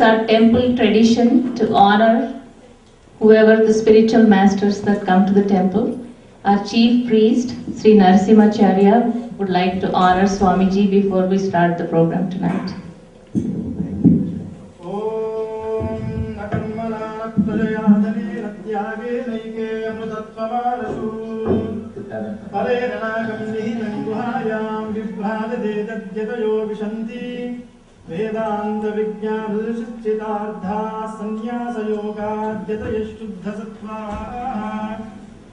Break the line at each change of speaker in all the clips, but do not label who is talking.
It's our temple tradition to honor whoever the spiritual masters that come to the temple. Our chief priest, Sri Narasimhacharya, would like to honor Swamiji before we start the program tonight.
Vedanta Vijnana Chittardha Sannyasa Yoga Jataya Shuddha Sattva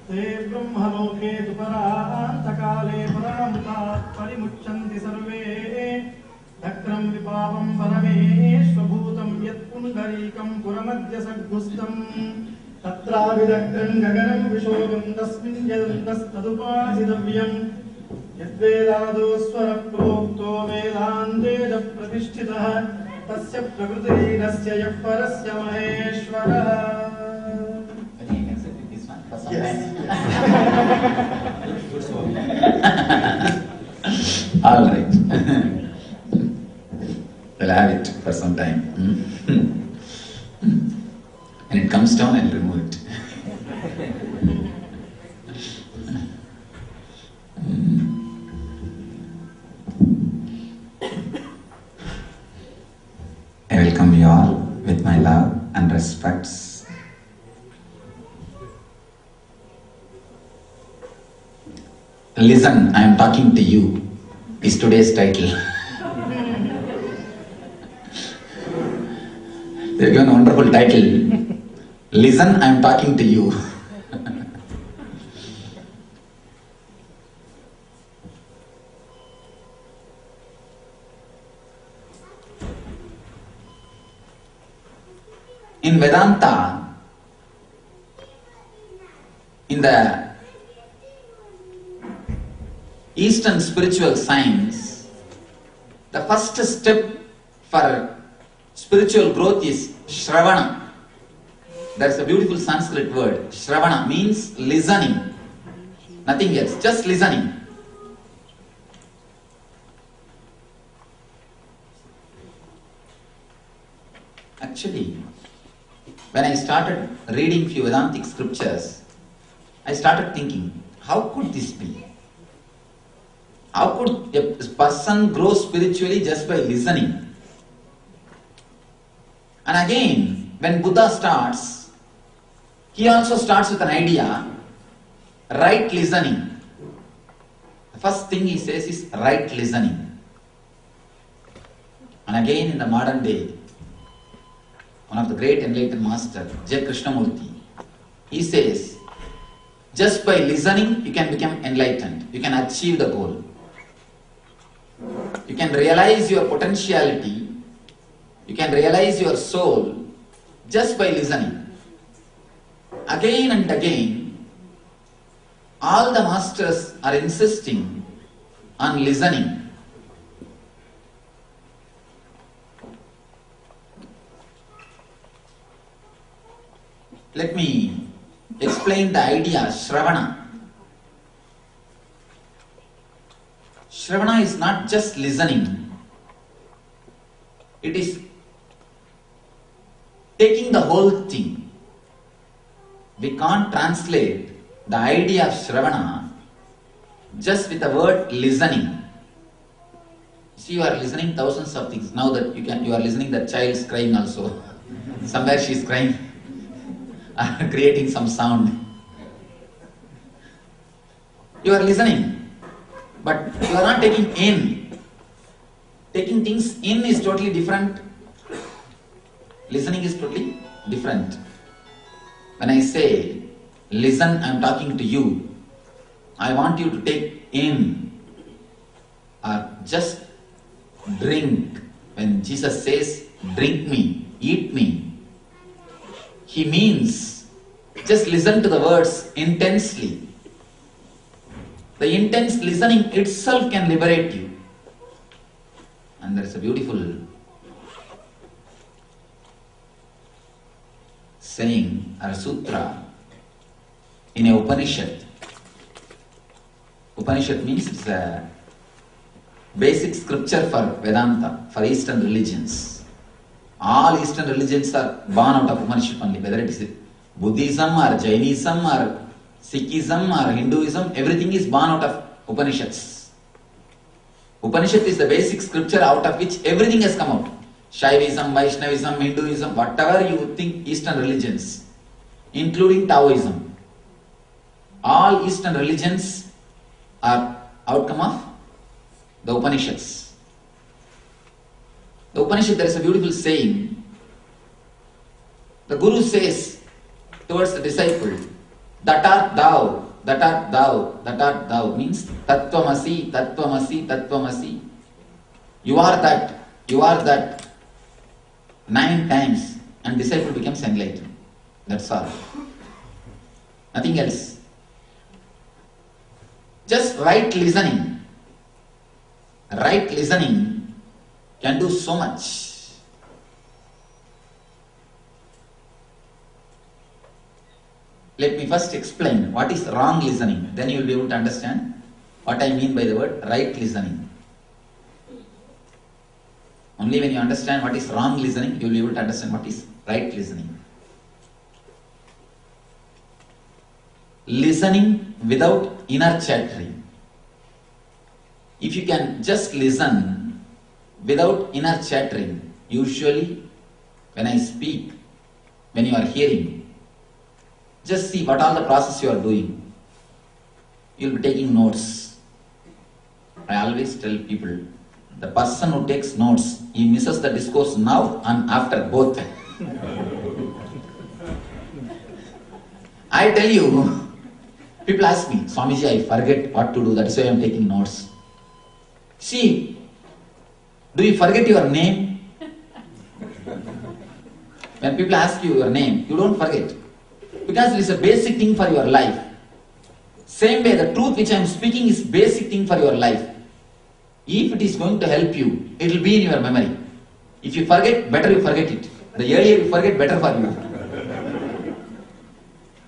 Te Brahmaloke Duparāntakāle Paramutta Parimucchanti Sarve Dakram Vipāvam Parameshvabhūtam Yat Pundarikam Puramadhya Saggustam Tatra Vidakram Gagaram Vishogam Tasmin Yadantas Tadupāsidavyam Yadvedādo Swarapropto Vedānteja Pratishthitah Tasya Prakriti Rasya Yakparasya Maheshvara. Yes.
All right. We'll have it for some time. When it comes down, I'll remove it. I welcome you all with my love and respects. Listen, I am talking to you is today's title. They have given a wonderful title. Listen, I am talking to you. In Vedanta, in the Eastern spiritual science, the first step for spiritual growth is Shravana. That's a beautiful Sanskrit word. Shravana means listening. Nothing else, just listening. Actually, when I started reading few Vedantic scriptures, I started thinking, how could this be? How could a person grow spiritually just by listening? And again, when Buddha starts, he also starts with an idea, right listening. The first thing he says is right listening. And again in the modern day, one of the great enlightened master, J. Krishnamurti, he says, just by listening you can become enlightened, you can achieve the goal. You can realize your potentiality, you can realize your soul just by listening. Again and again, all the masters are insisting on listening. Let me explain the idea Shravana. Shravana is not just listening, it is taking the whole thing. We can't translate the idea of Shravana just with the word listening. See, you are listening thousands of things. Now that you are listening, the child is crying also. Somewhere she is crying, creating some sound. You are listening. But you are not taking in. Taking things in is totally different. Listening is totally different. When I say, listen, I am talking to you, I want you to take in or just drink. When Jesus says, drink me, eat me, he means just listen to the words intensely. The intense listening itself can liberate you. And there is a beautiful saying or sutra in a Upanishad. Upanishad means it's a basic scripture for Vedanta, for Eastern religions. All Eastern religions are born out of Upanishad only, whether it is Buddhism or Jainism or Sikhism or Hinduism, everything is born out of Upanishads. Upanishad is the basic scripture out of which everything has come out. Shaivism, Vaishnavism, Hinduism, whatever you think Eastern religions, including Taoism. All Eastern religions are outcome of the Upanishads. The Upanishad, there is a beautiful saying. The Guru says towards the disciple, that art thou, that art thou, that art thou, means Tattvamasi, Tattvamasi, Tattvamasi. You are that 9 times, and disciple becomes enlightened. That's all. Nothing else. Just right listening can do so much. Let me first explain what is wrong listening. Then you will be able to understand what I mean by the word right listening. Only when you understand what is wrong listening, you will be able to understand what is right listening. Listening without inner chattering. If you can just listen without inner chattering, usually when I speak, when you are hearing, just see what all the process you are doing. You will be taking notes. I always tell people, the person who takes notes, he misses the discourse now and after both. I tell you, people ask me, Swamiji, I forget what to do, that is why I am taking notes. See, do you forget your name? When people ask you your name, you don't forget. Because it is a basic thing for your life. Same way, the truth which I am speaking is basic thing for your life. If it is going to help you, it will be in your memory. If you forget, better you forget it. The earlier you forget, better for you.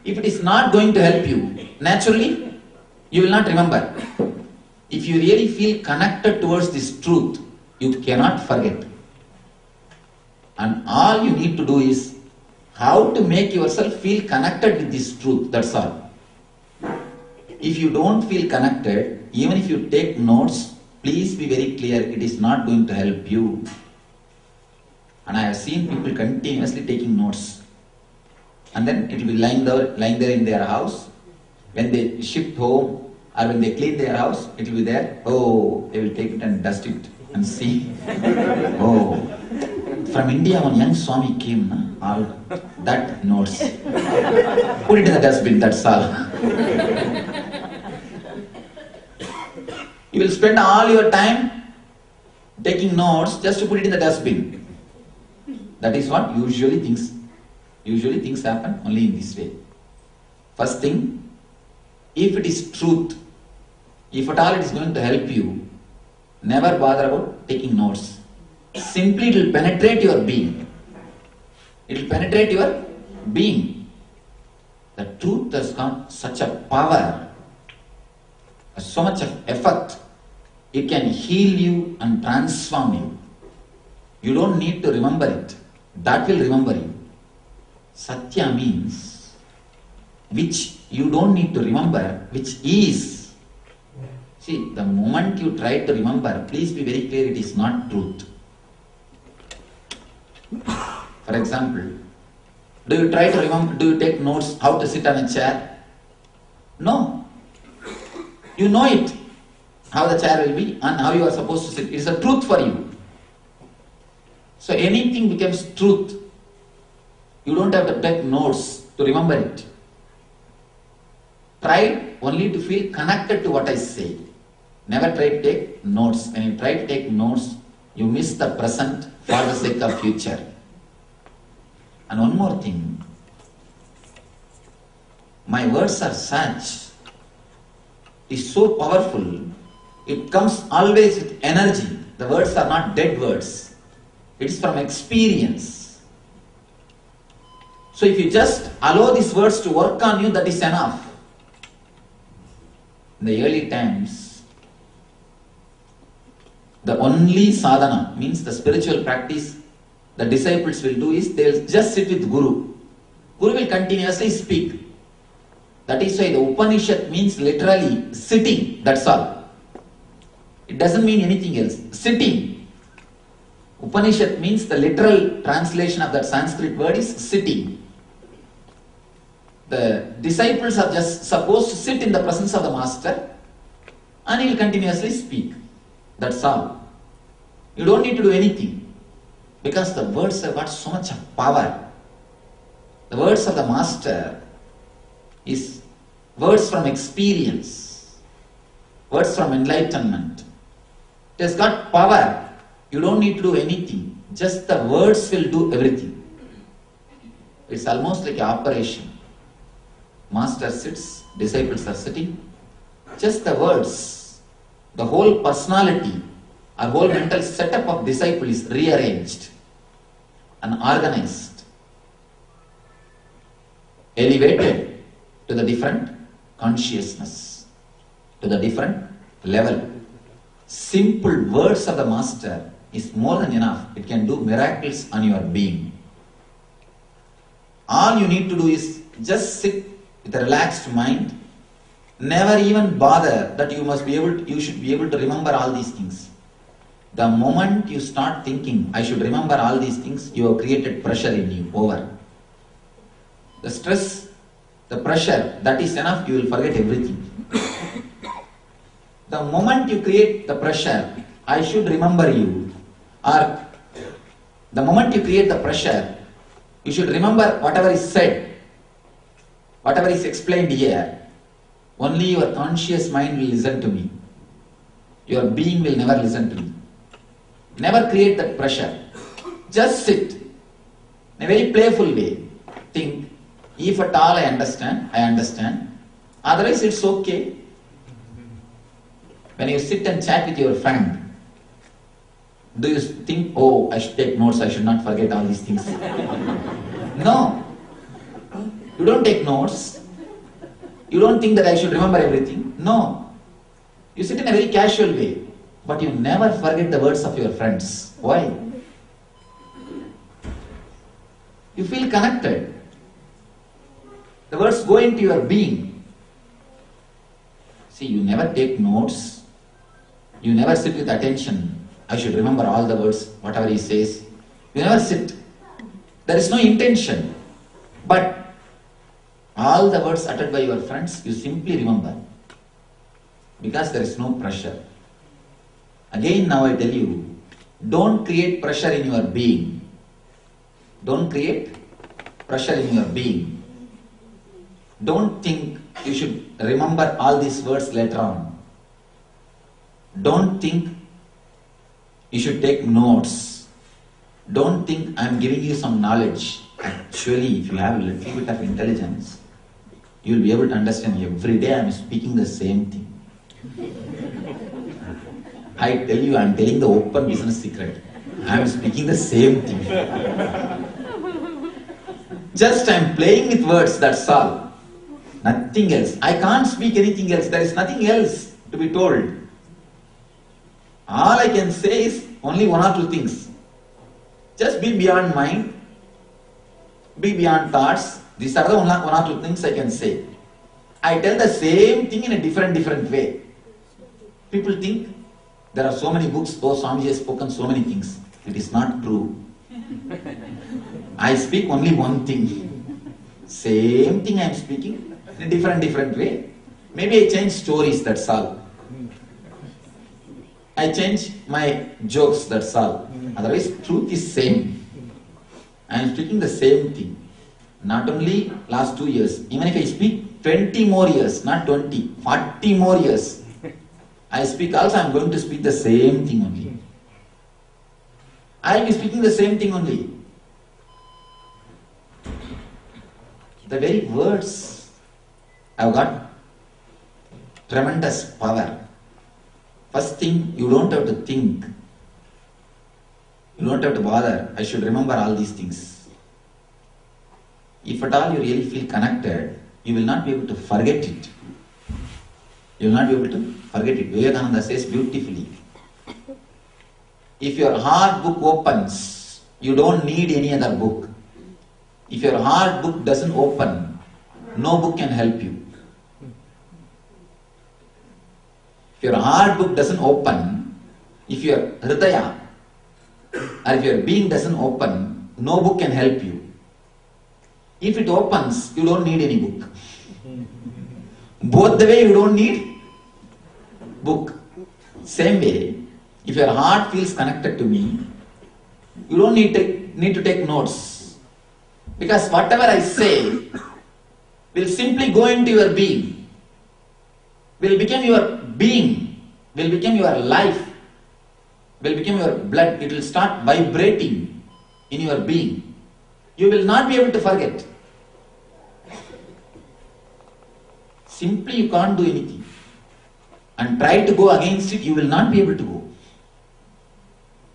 If it is not going to help you, naturally, you will not remember. If you really feel connected towards this truth, you cannot forget. And all you need to do is how to make yourself feel connected with this truth, that's all. If you don't feel connected, even if you take notes, please be very clear, it is not going to help you. And I have seen people continuously taking notes. And then it will be lying there in their house. When they shift home or when they clean their house, it will be there. Oh, they will take it and dust it and see. Oh, from India one young Swami came, all that notes. Put it in the dustbin, that's all. You will spend all your time taking notes just to put it in the dustbin. That is what usually things happen only in this way. First thing, if it is truth, if at all it is going to help you, never bother about taking notes. Simply it will penetrate your being. It will penetrate your being. The truth has got such a power, so much of effect. It can heal you and transform you. You don't need to remember it. That will remember you. Satya means which you don't need to remember, which is. See, the moment you try to remember, please be very clear, it is not truth. For example, do you try to remember, do you take notes how to sit on a chair? No. You know it, how the chair will be and how you are supposed to sit. It is a truth for you. So anything becomes truth. You don't have to take notes to remember it. Try only to feel connected to what I say. Never try to take notes. When you try to take notes, you miss the present for the sake of future. And one more thing. My words are such. It's so powerful. It comes always with energy. The words are not dead words. It is from experience. So if you just allow these words to work on you, that is enough. In the early times, the only sadhana, means the spiritual practice the disciples will do is they will just sit with Guru. Guru will continuously speak. That is why the Upanishad means literally sitting, that's all. It doesn't mean anything else. Sitting. Upanishad means the literal translation of that Sanskrit word is sitting. The disciples are just supposed to sit in the presence of the master and he will continuously speak. That's all. You don't need to do anything because the words have got so much power. The words of the master is words from experience, words from enlightenment. It has got power. You don't need to do anything. Just the words will do everything. It's almost like an operation. Master sits, disciples are sitting. Just the words, the whole personality, our whole mental setup of disciple is rearranged and organized, elevated to the different consciousness, to the different level. Simple words of the master is more than enough. It can do miracles on your being. All you need to do is just sit with a relaxed mind. Never even bother that you should be able to remember all these things. The moment you start thinking, I should remember all these things, you have created pressure in you. Over. The stress, the pressure, that is enough, you will forget everything. The moment you create the pressure, I should remember you, or the moment you create the pressure, you should remember whatever is said, whatever is explained here. Only your conscious mind will listen to me. Your being will never listen to me. Never create that pressure. Just sit in a very playful way. Think, if at all I understand. Otherwise it's okay. When you sit and chat with your friend, do you think, oh, I should take notes, I should not forget all these things? No. You don't take notes. You don't think that I should remember everything. No. You sit in a very casual way, but you never forget the words of your friends. Why? You feel connected. The words go into your being. See, you never take notes. You never sit with attention. I should remember all the words, whatever he says. You never sit. There is no intention. But all the words uttered by your friends, you simply remember. Because there is no pressure. Again, now I tell you, don't create pressure in your being. Don't create pressure in your being. Don't think you should remember all these words later on. Don't think you should take notes. Don't think I am giving you some knowledge. Actually, if you have a little bit of intelligence, you will be able to understand every day I am speaking the same thing. I tell you, I am telling the open business secret. I am speaking the same thing. Just I am playing with words, that's all. Nothing else. I can't speak anything else. There is nothing else to be told. All I can say is only one or two things. Just be beyond mind. Be beyond thoughts. These are the one or two things I can say. I tell the same thing in a different way. People think there are so many books, oh Swamiji has spoken so many things. It is not true. I speak only one thing. Same thing I am speaking in a different way. Maybe I change stories, that's all. I change my jokes, that's all. Otherwise, truth is same. I am speaking the same thing. Not only last 2 years, even if I speak 20 more years, not 20, 40 more years, I speak also, I am going to speak the same thing only. I will be speaking the same thing only. The very words have got tremendous power. First thing, you don't have to think. You don't have to bother. I should remember all these things. If at all you really feel connected, you will not be able to forget it. You will not be able to forget it. Vivekananda says beautifully, if your heart book opens, You don't need any other book. If your heart book doesn't open, no book can help you. If your heart book doesn't open, if your hridaya or if your being doesn't open, no book can help you. If it opens, you don't need any book. Both the way you don't need book. Same way, if your heart feels connected to me, you don't need to take notes. Because whatever I say will simply go into your being, will become your being, will become your life, will become your blood. It will start vibrating in your being. You will not be able to forget. Simply you can't do anything. And try to go against it, you will not be able to go.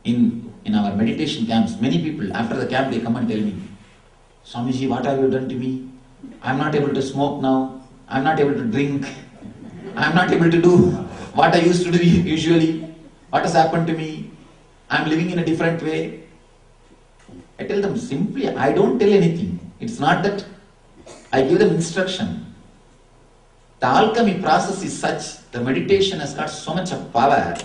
In our meditation camps, many people after the camp they come and tell me, Swamiji, what have you done to me? I am not able to smoke now. I am not able to drink. I am not able to do what I used to do usually. What has happened to me? I am living in a different way. I tell them simply, I don't tell anything. It's not that I give them instruction. The alchemy process is such, the meditation has got so much of power,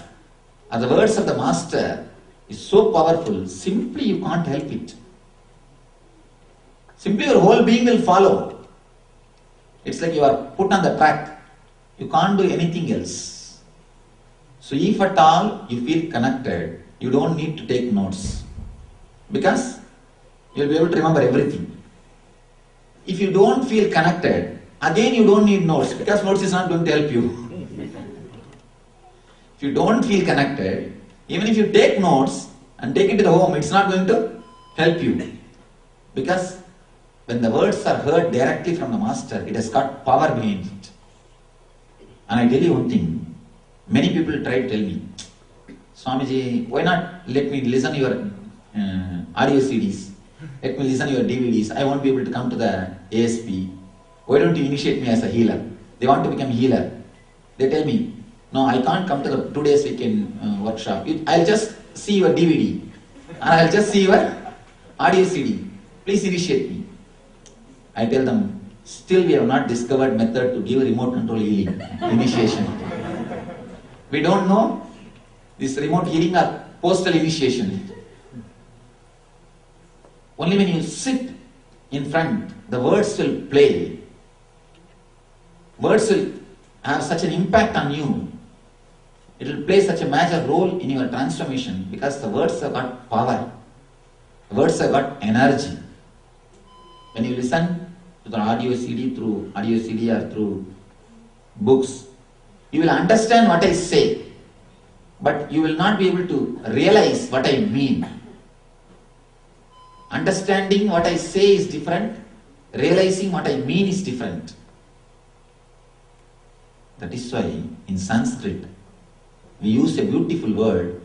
and the words of the master is so powerful, simply you can't help it. Simply your whole being will follow. It's like you are put on the track. You can't do anything else. So if at all you feel connected, you don't need to take notes. Because you'll be able to remember everything. If you don't feel connected, again you don't need notes, because notes is not going to help you. If you don't feel connected, even if you take notes and take it to the home, it's not going to help you. Because when the words are heard directly from the master, it has got power behind it. And I tell you one thing, many people try to tell me, Swamiji, why not let me listen your audio CDs, let me listen your DVDs, I won't be able to come to the ASP. Why don't you initiate me as a healer? They want to become healer. They tell me, no, I can't come to the 2 days weekend workshop. I'll just see your DVD and I'll just see your audio CD. Please initiate me. I tell them, still we have not discovered method to give remote control healing initiation. We don't know this remote healing or postal initiation. Only when you sit in front, the words will play. Words will have such an impact on you. It will play such a major role in your transformation, because the words have got power. The words have got energy. When you listen to the audio CD through audio CD or through books, you will understand what I say, but you will not be able to realize what I mean. Understanding what I say is different, realizing what I mean is different. That is why in Sanskrit we use a beautiful word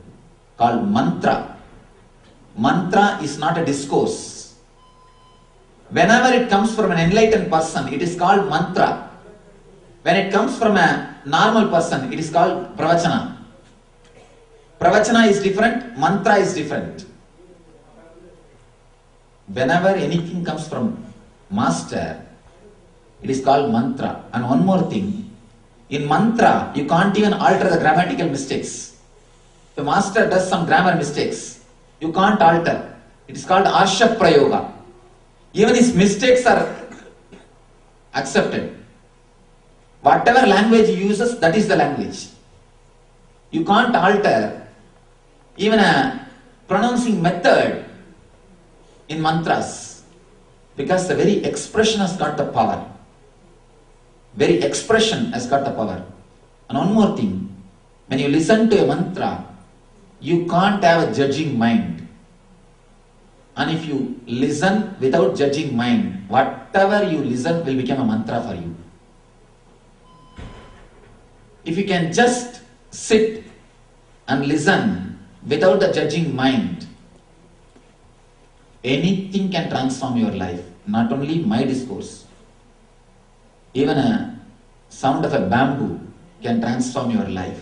called mantra. Mantra is not a discourse. Whenever it comes from an enlightened person, it is called mantra. When it comes from a normal person, it is called pravachana. Pravachana is different, mantra is different. Whenever anything comes from master, it is called mantra. And one more thing, in mantra, you can't even alter the grammatical mistakes. If the master does some grammar mistakes, you can't alter. It is called arsha prayoga. Even his mistakes are accepted. Whatever language he uses, that is the language. You can't alter even a pronouncing method in mantras, because the very expression has got the power. Very expression has got the power. And one more thing, when you listen to a mantra, you can't have a judging mind. And if you listen without judging mind, whatever you listen will become a mantra for you. If you can just sit and listen without the judging mind, anything can transform your life. Not only my discourse, even a sound of a bamboo can transform your life.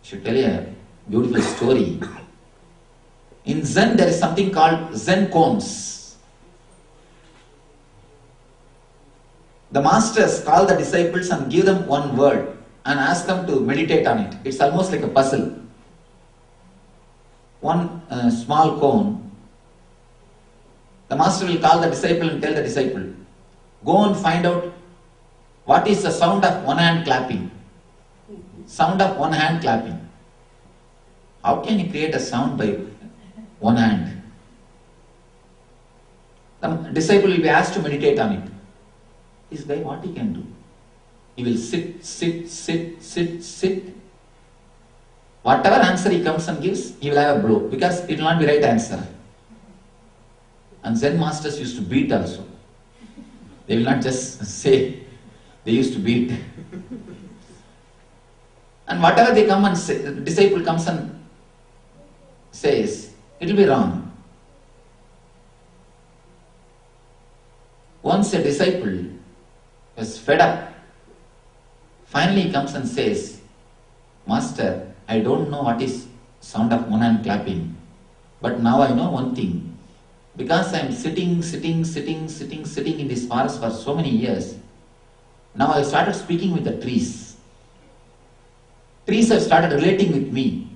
I should tell you a beautiful story. In Zen, there is something called Zen koans. The masters call the disciples and give them one word and ask them to meditate on it. It's almost like a puzzle. One small cone. The master will call the disciple and tell the disciple, go and find out what is the sound of one hand clapping. Sound of one hand clapping. How can you create a sound by one hand? The disciple will be asked to meditate on it. This guy, what he can do? He will sit. Whatever answer he comes and gives, he will have a blow, because it will not be right answer. And Zen masters used to beat also. They will not just say, they used to beat. And whatever they come and say, the disciple comes and says, it will be wrong. Once a disciple was fed up. Finally he comes and says, Master, I don't know what is sound of one hand clapping, but now I know one thing. Because I am sitting in this forest for so many years, now I started speaking with the trees. Trees have started relating with me.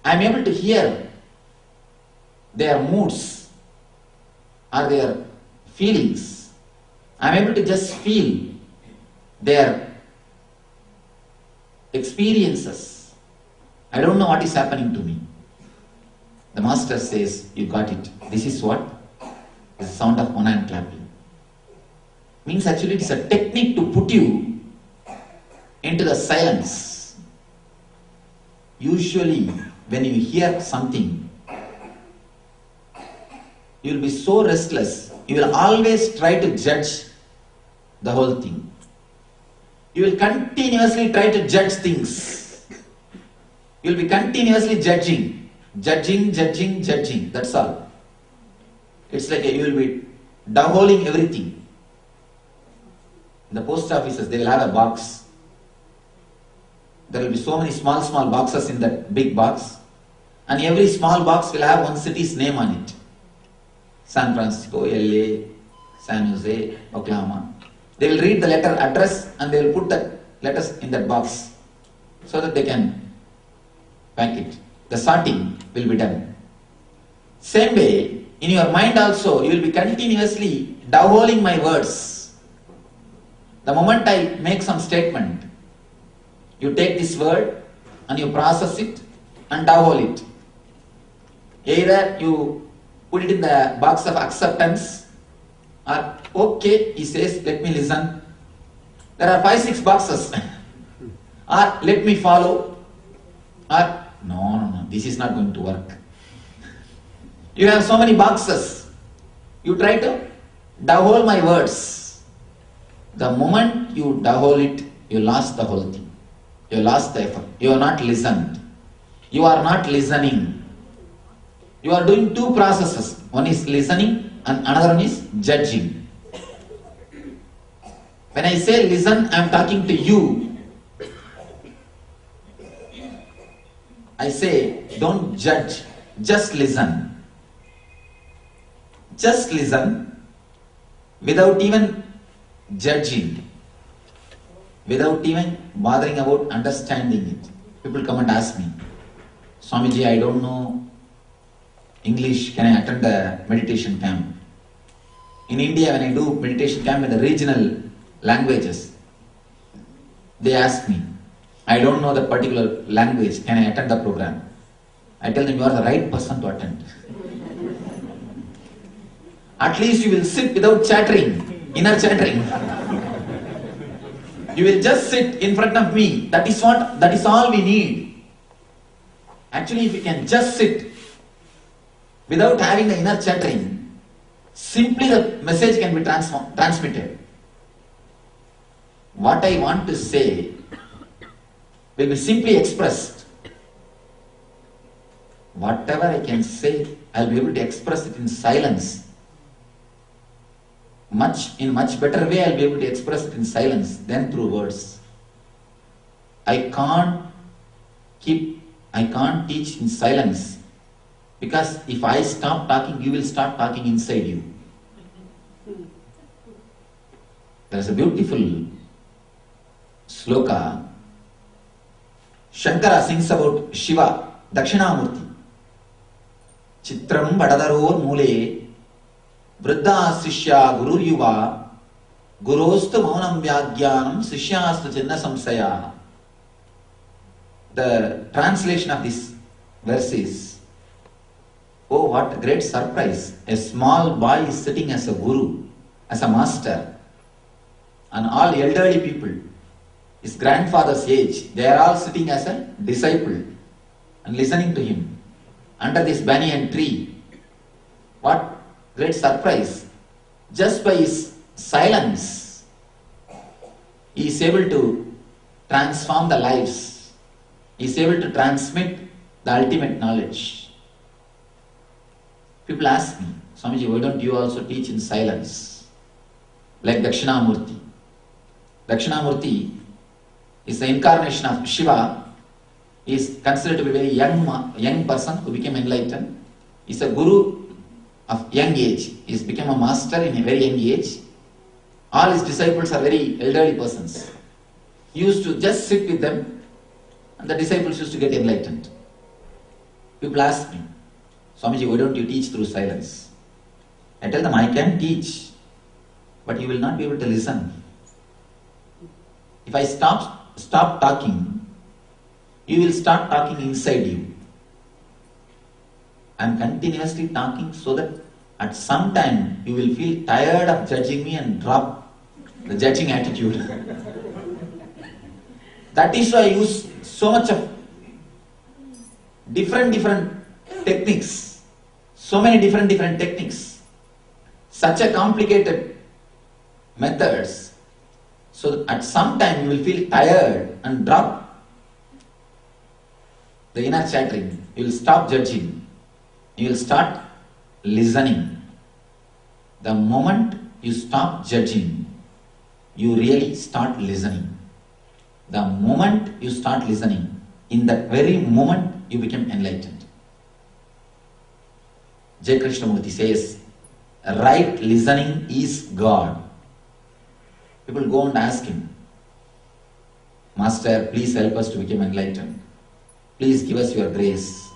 I am able to hear their moods or their feelings. I am able to just feel their experiences. I don't know what is happening to me. The master says, you got it. This is what? The sound of one hand clapping. Means actually it is a technique to put you into the silence. Usually when you hear something, you will be so restless. You will always try to judge the whole thing. You will continuously try to judge things. You will be continuously judging. Judging. That's all. It's like you will be downholing everything. In the post offices, they will have a box. There will be so many small boxes in that big box. And every small box will have one city's name on it. San Francisco, LA, San Jose, Oklahoma. They will read the letter address and they will put the letters in that box so that they can pack it. The sorting will be done. Same way, in your mind also, you will be continuously downholing my words. The moment I make some statement, you take this word and you process it and downhole it. Either you put it in the box of acceptance, or okay, he says, let me listen. There are 5-6 boxes. Or let me follow. Or no, this is not going to work. You have so many boxes. You try to downhole my words. The moment you downhole it, you lost the whole thing. You lost the effort. You are not listened. You are not listening. You are doing two processes. One is listening and another one is judging. When I say listen, I am talking to you. I say, don't judge, just listen. Just listen without even judging, without even bothering about understanding it. People come and ask me, Swamiji, I don't know English, can I attend a meditation camp? In India, when I do meditation camp in the regional languages, they ask me, I don't know the particular language, can I attend the program? I tell them, you are the right person to attend. At least you will sit without chattering, inner chattering. You will just sit in front of me. That is all we need. Actually, if you can just sit without having the inner chattering, simply the message can be transmitted. What I want to say will be simply expressed. Whatever I can say, I will be able to express it in silence. In much better way, I will be able to express it in silence than through words. I can't teach in silence Because if I stop talking, you will start talking inside you. There is a beautiful sloka. Shankara sings about Shiva, Dakshinamurti. Chitram Badadaror Mule, Vriddha Sishya Guru Yuva, Gurostu Maunam Vyagyanam, Sishyastu Chinna Samsaya. The translation of this verse is, oh, what a great surprise. A small boy is sitting as a guru, as a master, and all elderly people, his grandfather's age, they are all sitting as a disciple and listening to him under this banyan tree. What great surprise. Just by his silence, he is able to transform the lives. He is able to transmit the ultimate knowledge. People ask me, Swamiji, why don't you also teach in silence? Like Dakshinamurti. Dakshinamurti is the incarnation of Shiva. He is considered to be a very young person who became enlightened. He is a guru of young age. He has become a master in a very young age. All his disciples are very elderly persons. He used to just sit with them and the disciples used to get enlightened. People ask me, Swamiji, why don't you teach through silence? I tell them, I can teach, but you will not be able to listen. If I stop talking, you will start talking inside you. I am continuously talking so that at some time you will feel tired of judging me and drop the judging attitude. That is why I use so much of different techniques. So many different techniques. Such a complicated methods. So that at some time you will feel tired and drop the inner chattering. You will stop judging. You will start listening. The moment you stop judging, you really start listening. The moment you start listening, in that very moment you become enlightened. Jai Krishnamurti says, right listening is God. People go and ask him, Master, please help us to become enlightened. Please give us your grace.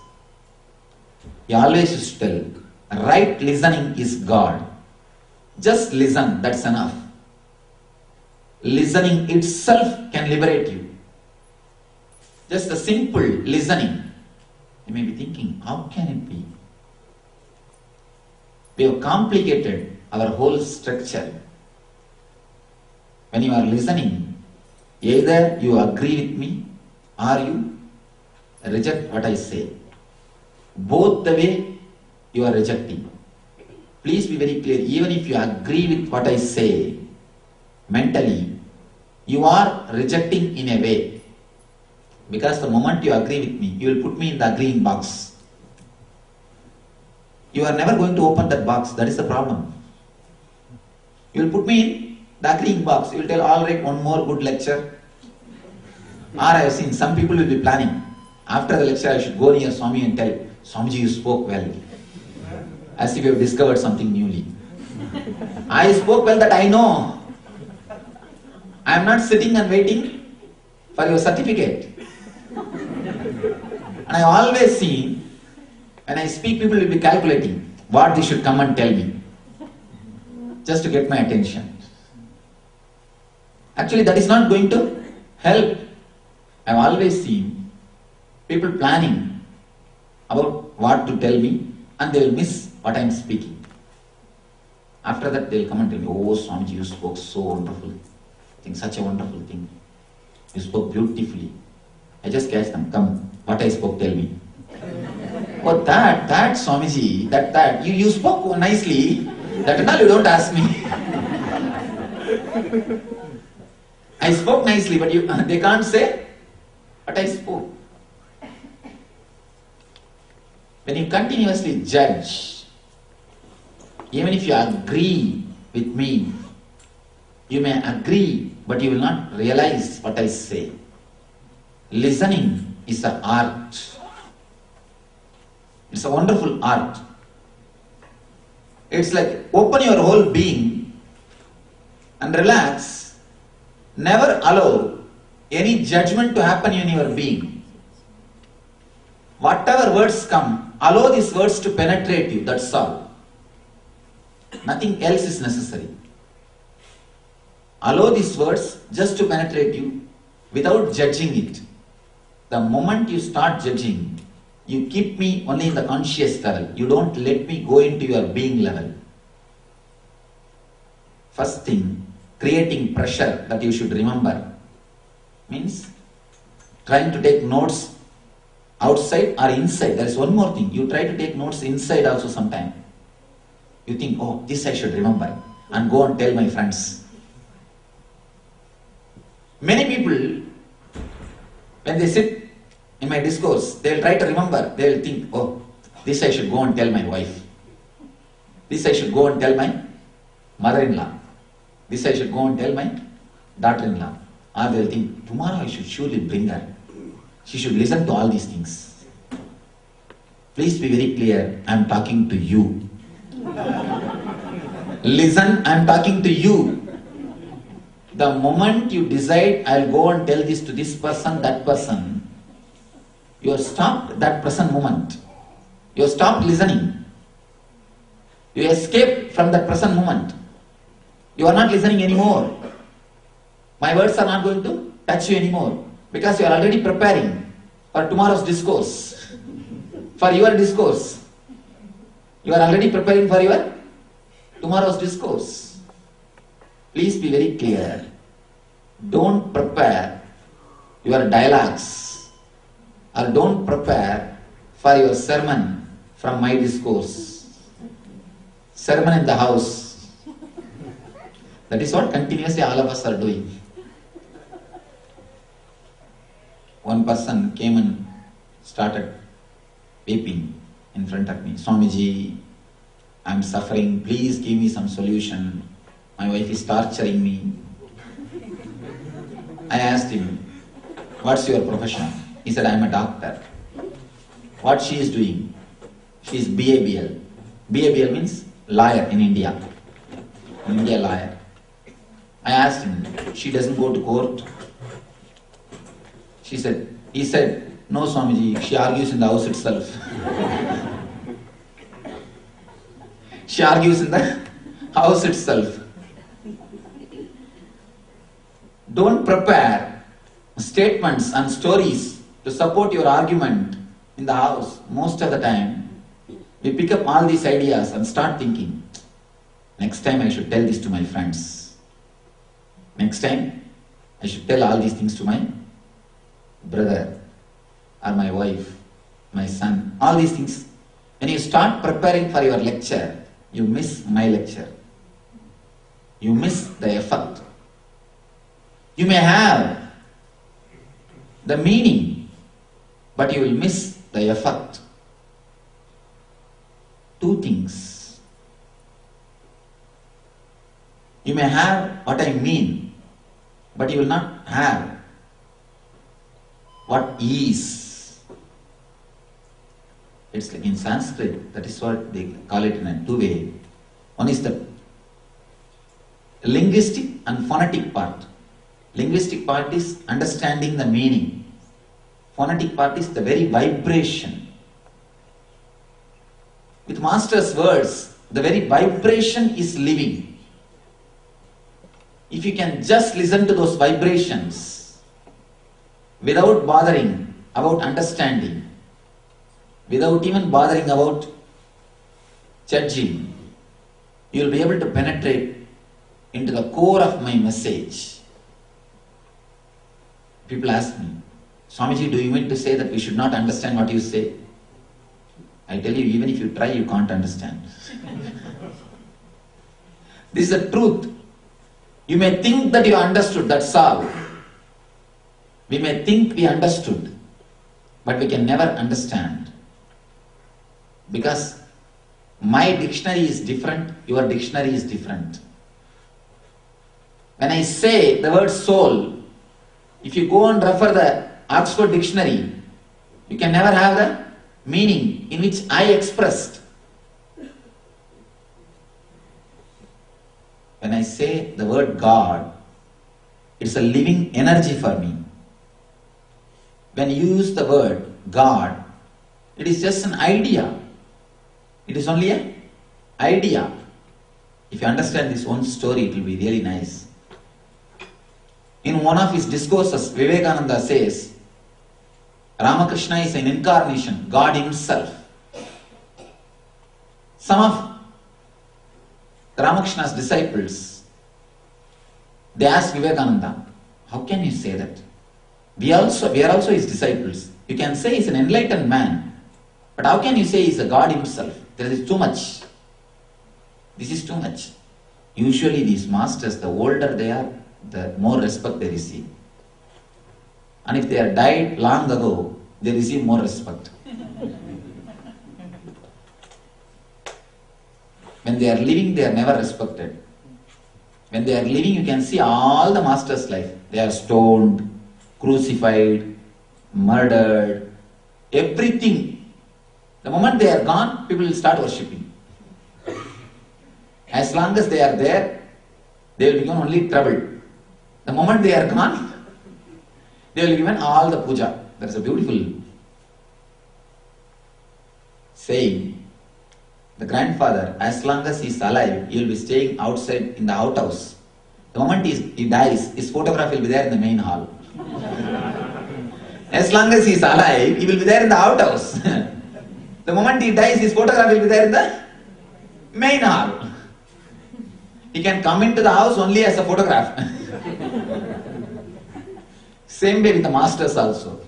He always used to tell, right listening is God. Just listen, that's enough. Listening itself can liberate you. Just the simple listening. You may be thinking, how can it be? We have complicated our whole structure. When you are listening, either you agree with me or you reject what I say. Both the way you are rejecting. Please be very clear, even if you agree with what I say, mentally, you are rejecting in a way. Because the moment you agree with me, you will put me in the agreeing box. You are never going to open that box, that is the problem. You will put me in the agreeing box. You will tell, all right, one more good lecture. Or I have seen some people will be planning. After the lecture, I should go near Swami and tell, Swamiji, you spoke well. As if you have discovered something newly. I spoke well, that I know. I am not sitting and waiting for your certificate. And I always see, when I speak, people will be calculating what they should come and tell me. Just to get my attention. Actually, that is not going to help. I have always seen people planning about what to tell me, and they will miss what I am speaking. After that, they will come and tell me, oh, Swamiji, you spoke so wonderful. I think such a wonderful thing. You spoke beautifully. I just catch them, come, what I spoke, tell me. Oh, that Swamiji, that, you spoke nicely. That and all you don't ask me. I spoke nicely, but they can't say what I spoke. When you continuously judge, even if you agree with me, you may agree, but you will not realize what I say. Listening is an art. It's a wonderful art. It's like open your whole being and relax. Never allow any judgment to happen in your being. Whatever words come, allow these words to penetrate you, that's all. Nothing else is necessary. Allow these words just to penetrate you without judging it. The moment you start judging, you keep me only in the conscious level. You don't let me go into your being level. First thing, creating pressure that you should remember means trying to take notes outside or inside. There is one more thing. You try to take notes inside also sometime. You think, oh, this I should remember and go and tell my friends. Many people, when they sit in my discourse, they will try to remember. They will think, oh, this I should go and tell my wife. This I should go and tell my mother-in-law. This I should go and tell my daughter-in-law. Or they will think, tomorrow I should surely bring her. She should listen to all these things. Please be very clear, I am talking to you. Listen, I am talking to you. The moment you decide, I will go and tell this to this person, that person, you have stopped that present moment. You have stopped listening. You escape from that present moment. You are not listening anymore. My words are not going to touch you anymore because you are already preparing for tomorrow's discourse, for your discourse. You are already preparing for your tomorrow's discourse. Please be very clear. Don't prepare your dialogues or don't prepare for your sermon from my discourse. Sermon in the house. That is what continuously all of us are doing. One person came and started weeping in front of me. Swamiji, I am suffering. Please give me some solution. My wife is torturing me. I asked him, what's your profession? He said, I am a doctor. What she is doing? She is BABL. BABL means lawyer in India. In India, lawyer. I asked him, she doesn't go to court? He said, no Swamiji, she argues in the house itself. She argues in the house itself. Don't prepare statements and stories to support your argument in the house. Most of the time, we pick up all these ideas and start thinking, next time I should tell this to my friends. Next time, I should tell all these things to my brother or my wife, my son, all these things. When you start preparing for your lecture, you miss my lecture. You miss the effect. You may have the meaning, but you will miss the effect. Two things. You may have what I mean, but you will not have what is. It's like in Sanskrit, that is what they call it in a two-way. One is the linguistic and phonetic part. Linguistic part is understanding the meaning. Phonetic part is the very vibration. With Master's words, the very vibration is living. If you can just listen to those vibrations without bothering about understanding, without even bothering about judging, you will be able to penetrate into the core of my message. People ask me, Swamiji, do you mean to say that we should not understand what you say? I tell you, even if you try, you can't understand. This is the truth. You may think that you understood, that's all. We may think we understood, but we can never understand. Because my dictionary is different, your dictionary is different. When I say the word soul, if you go and refer the Oxford Dictionary, you can never have the meaning in which I expressed. When I say the word God, it's a living energy for me. When you use the word God, it is just an idea. It is only an idea. If you understand this one story, it will be really nice. In one of his discourses, Vivekananda says, Ramakrishna is an incarnation, God himself. Some of Ramakrishna's disciples, they asked Vivekananda, how can you say that? We are also his disciples. You can say he's an enlightened man, but how can you say he's a God himself? There is too much. This is too much. Usually these masters, the older they are, the more respect they receive. And if they are died long ago, they receive more respect. When they are living, they are never respected. When they are living, you can see all the masters' life. They are stoned, crucified, murdered, everything. The moment they are gone, people will start worshipping. As long as they are there, they will become only trouble. The moment they are gone, they will be given all the puja. That is a beautiful saying. The grandfather, as long as he is alive, he will be staying outside in the outhouse. The moment he dies, his photograph will be there in the main hall. As long as he is alive, he will be there in the outhouse. The moment he dies, his photograph will be there in the main hall. He can come into the house only as a photograph. Same way with the masters also.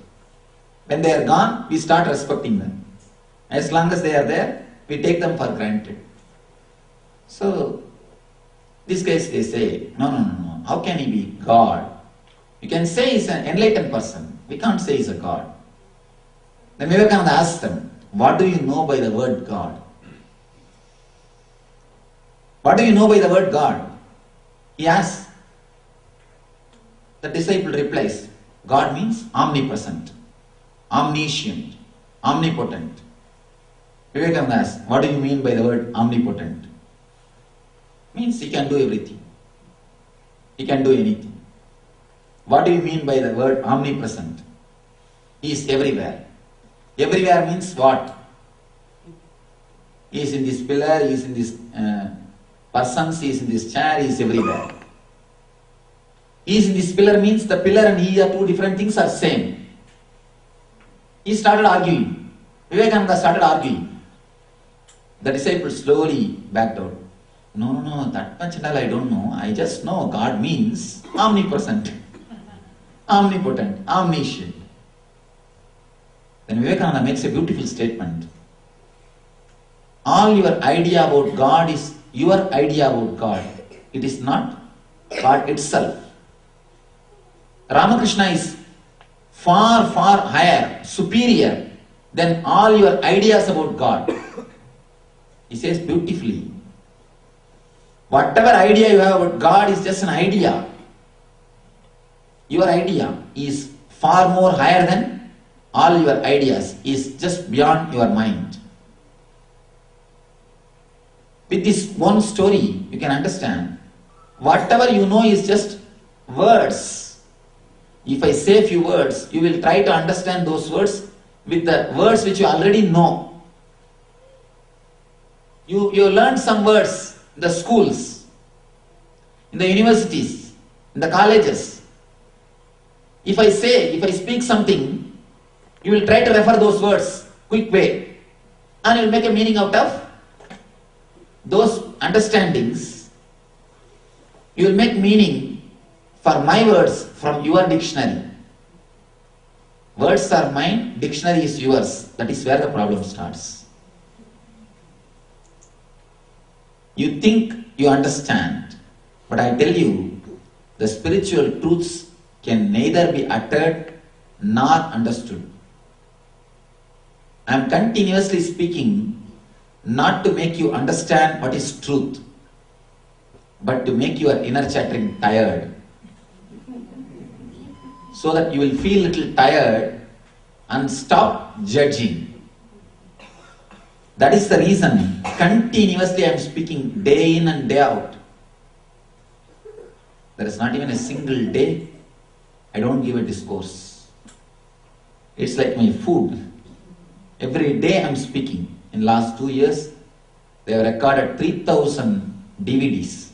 When they are gone, we start respecting them. As long as they are there, we take them for granted. So, these guys, they say, no. How can he be God? You can say he's an enlightened person. We can't say he's a God. Then Vivekananda asked them, what do you know by the word God? What do you know by the word God? He asks. The disciple replies, God means omnipresent, omniscient, omnipotent. Vivekananda asks, what do you mean by the word omnipotent? Means he can do everything. He can do anything. What do you mean by the word omnipresent? He is everywhere. Everywhere means what? He is in this pillar, he is in this person, he is in this chair, he is everywhere. He is in this pillar means the pillar and he are two different things are same. He started arguing. Vivekananda started arguing. The disciple slowly backed out. No, that much and all I don't know. I just know God means omnipresent, omnipotent, omniscient. Then Vivekananda makes a beautiful statement. All your idea about God is your idea about God. It is not God itself. Ramakrishna is far higher, superior than all your ideas about God. He says beautifully, whatever idea you have about God is just an idea. Your idea is far more higher than all your ideas, is just beyond your mind. With this one story, you can understand, whatever you know is just words. If I say a few words, you will try to understand those words with the words which you already know. You learn some words in the schools, in the universities, in the colleges. If I speak something, you will try to refer those words quick way and you will make a meaning out of those understandings. You will make meaning for my words from your dictionary. Words are mine, dictionary is yours. That is where the problem starts. You think you understand, but I tell you, the spiritual truths can neither be uttered nor understood. I am continuously speaking not to make you understand what is truth, but to make your inner chattering tired, so that you will feel little tired and stop judging. That is the reason continuously I am speaking day in and day out. There is not even a single day I don't give a discourse. It's like my food. Every day I am speaking. In last 2 years, they have recorded 3,000 DVDs.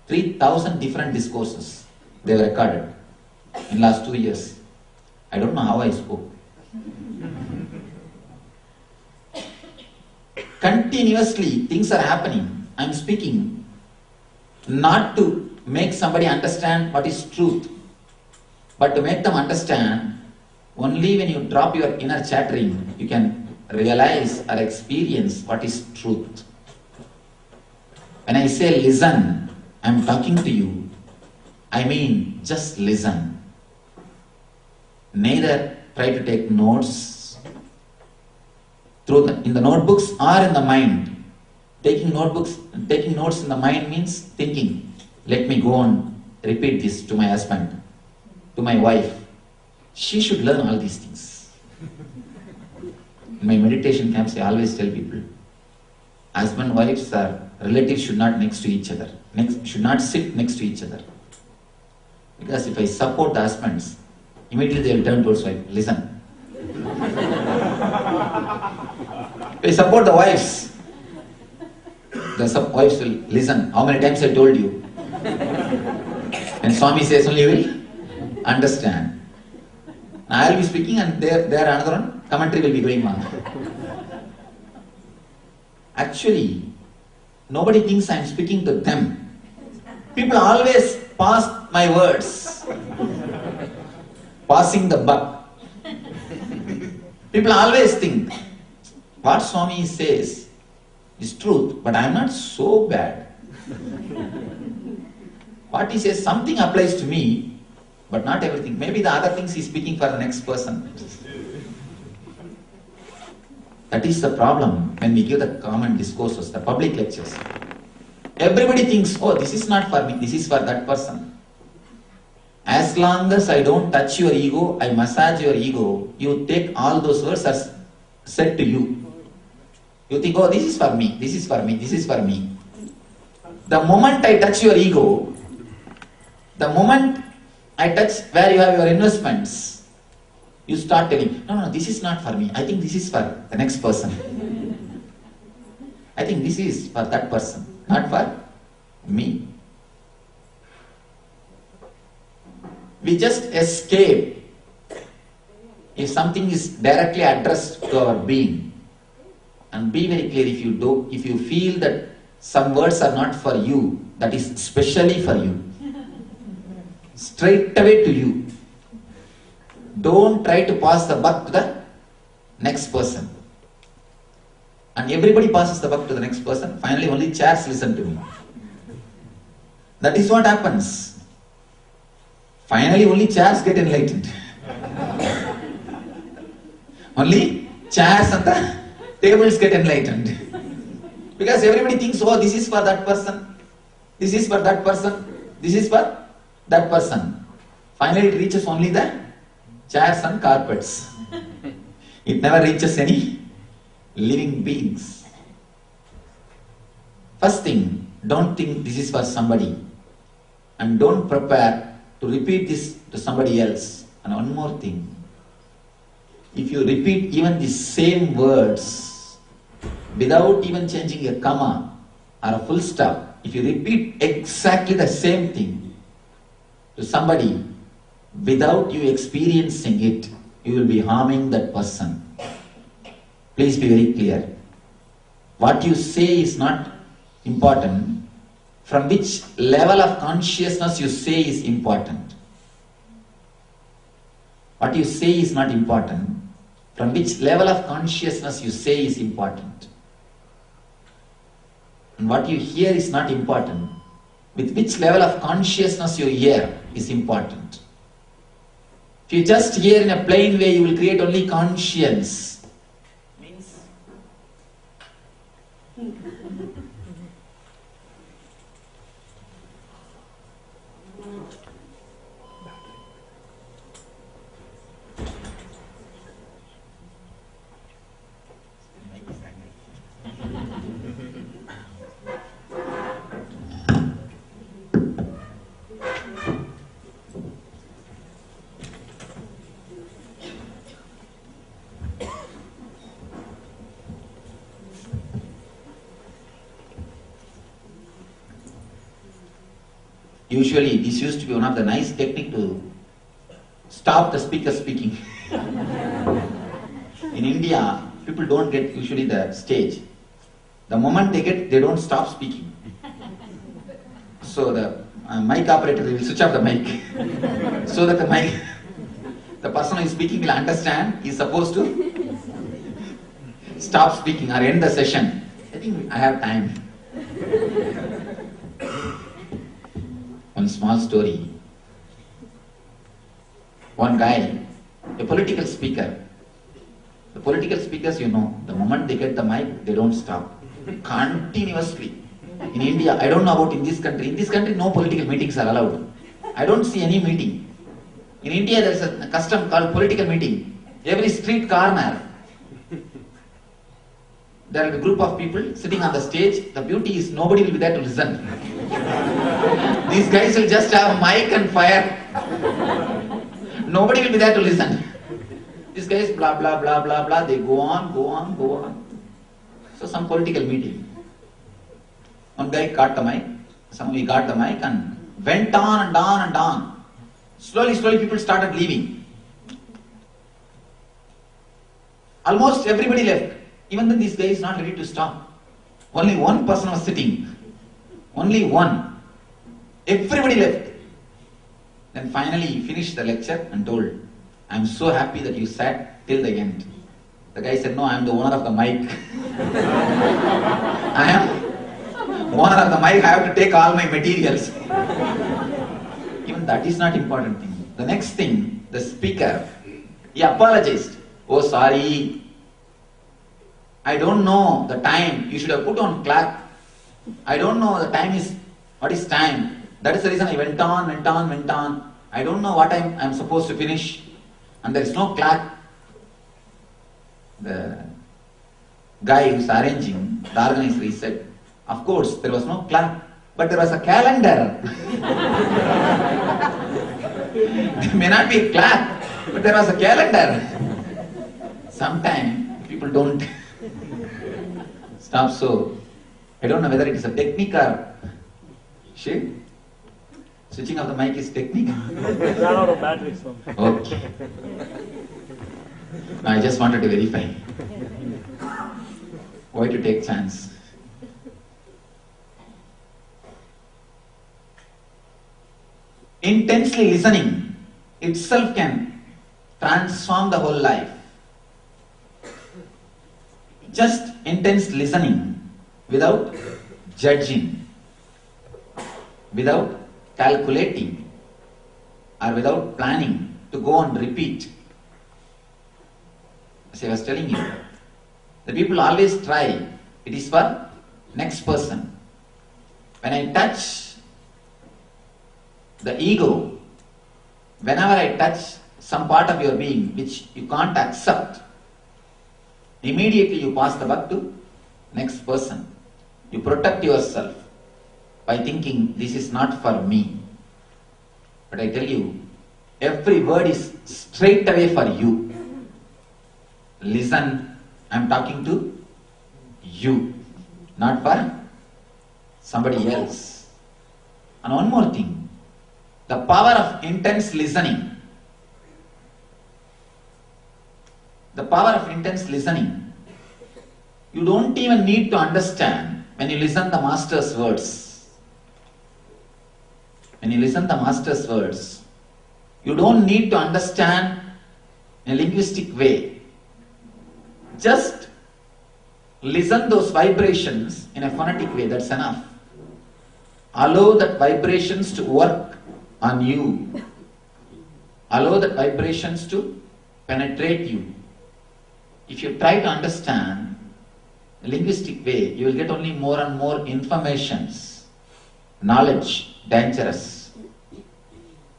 3,000 different discourses they have recorded in last 2 years. I don't know how I spoke. Continuously things are happening. I am speaking not to make somebody understand what is truth, but to make them understand only when you drop your inner chattering, you can realize or experience what is truth. When I say listen, I am talking to you. I mean just listen. Neither try to take notes in the notebooks or in the mind. Taking notes in the mind means thinking. Let me go and repeat this to my husband, to my wife. She should learn all these things. In my meditation camps, I always tell people, husband, wives or relatives should not next to each other. Should not sit next to each other. Because if I support the husbands, immediately they will turn towards wife. Listen. If I support the wives, the wives will listen. How many times I told you? And Swami says only you will understand. I will be speaking and there another one, commentary will be going on. Actually, nobody thinks I am speaking to them. People always pass my words. Passing the buck. People always think what Swami says is truth, but I am not so bad. What he says, something applies to me, but not everything. Maybe the other things he is speaking for the next person. That is the problem when we give the common discourses, the public lectures. Everybody thinks, oh, this is not for me, this is for that person. As long as I don't touch your ego, I massage your ego, you take all those words as said to you. You think, oh, this is for me, this is for me, this is for me. The moment I touch your ego, the moment I touch where you have your investments, you start telling, no, this is not for me. I think this is for the next person. I think this is for that person, not for me. We just escape if something is directly addressed to our being. And be very clear, if you feel that some words are not for you, that is specially for you. Straight away to you. Don't try to pass the buck to the next person. And everybody passes the buck to the next person. Finally, only chairs listen to me. That is what happens. Finally, only chairs get enlightened. Only chairs and the tables get enlightened. Because everybody thinks, oh, this is for that person. This is for that person. This is for that person. Finally, it reaches only the chairs and carpets. It never reaches any living beings. First thing, don't think this is for somebody. And don't prepare to repeat this to somebody else. And one more thing. If you repeat even the same words without even changing a comma or a full stop, if you repeat exactly the same thing to somebody without you experiencing it, you will be harming that person. Please be very clear. What you say is not important. From which level of consciousness you say is important. What you say is not important. From which level of consciousness you say is important. And what you hear is not important. With which level of consciousness you hear is important. If you just hear in a plain way, you will create only conscience. Means Usually, this used to be one of the nice technique to stop the speaker speaking. In India, people don't get usually the stage. The moment they get, they don't stop speaking. So the mic operator will switch off the mic so that the person who is speaking will understand he is supposed to stop speaking or end the session. I think I have time. One small story. One guy, a political speaker. The political speakers, the moment they get the mic, they don't stop. Continuously. In India, I don't know about in this country. In this country, no political meetings are allowed. I don't see any meeting. In India, there is a custom called political meeting. Every street corner, there will be a group of people sitting on the stage. The beauty is nobody will be there to listen. These guys will just have a mic and fire. Nobody will be there to listen. These guys blah blah blah blah blah. They go on. So some political meeting. One guy got the mic. Somebody got the mic and went on and on and on. Slowly people started leaving. Almost everybody left. Even then this guy is not ready to stop. Only one person was sitting. Only one. Everybody left. Then finally he finished the lecture and told, "I am so happy that you sat till the end." The guy said, "No, I am the owner of the mic." I am owner of the mic, I have to take all my materials. Even that is not important thing. The next thing, the speaker, he apologized. "Oh, sorry. I don't know the time. You should have put on clock. I don't know the time is, what is time? That is the reason I went on. I don't know what I'm supposed to finish. And there is no clock." The guy who is arranging, the organizer, he said, "Of course, there was no clock, but there was a calendar." There may not be a clock, but there was a calendar. Sometimes people don't stop, so I don't know whether it is a technique or shit. Switching off the mic is technique.
Ran out of batteries.
Okay. I just wanted to verify. Why to take chance? Intensely listening itself can transform the whole life. Just intense listening without judging, without calculating, or without planning to go and repeat. As I was telling you, the people always try, it is for next person. When I touch the ego, whenever I touch some part of your being which you can't accept, immediately you pass the buck to next person. You protect yourself by thinking this is not for me. But I tell you, every word is straight away for you. Listen, I am talking to you, not for somebody else. And one more thing, the power of intense listening. The power of intense listening. You don't even need to understand when you listen the Master's words. When you listen the Master's words, you don't need to understand in a linguistic way. Just listen those vibrations in a phonetic way, that's enough. Allow that vibrations to work on you. Allow that vibrations to penetrate you. If you try to understand a linguistic way, you will get only more and more informations. Knowledge, dangerous.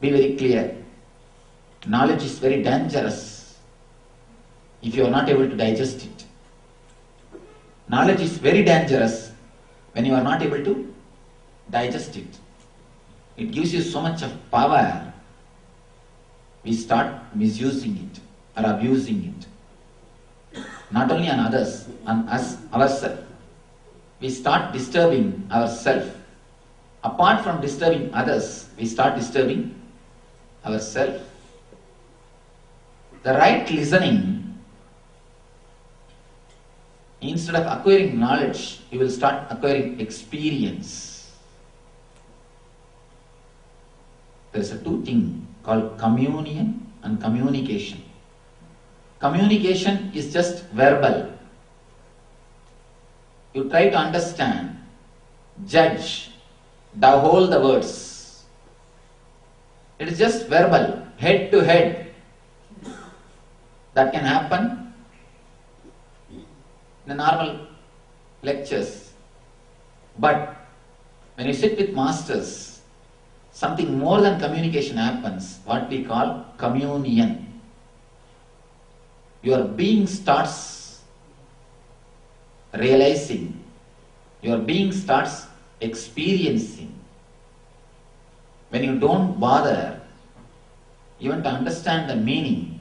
Be very clear. Knowledge is very dangerous if you are not able to digest it. Knowledge is very dangerous when you are not able to digest it. It gives you so much of power. We start misusing it or abusing it. Not only on others, on us, ourselves. We start disturbing ourselves. apart from disturbing others, we start disturbing ourselves. The right listening, instead of acquiring knowledge, you will start acquiring experience. There is a two thing called communion and communication. Communication is just verbal. You try to understand, judge, hold the words. It is just verbal, head to head. That can happen in the normal lectures. But when you sit with masters, something more than communication happens, what we call communion. Your being starts realizing, your being starts experiencing. When you don't bother even to understand the meaning,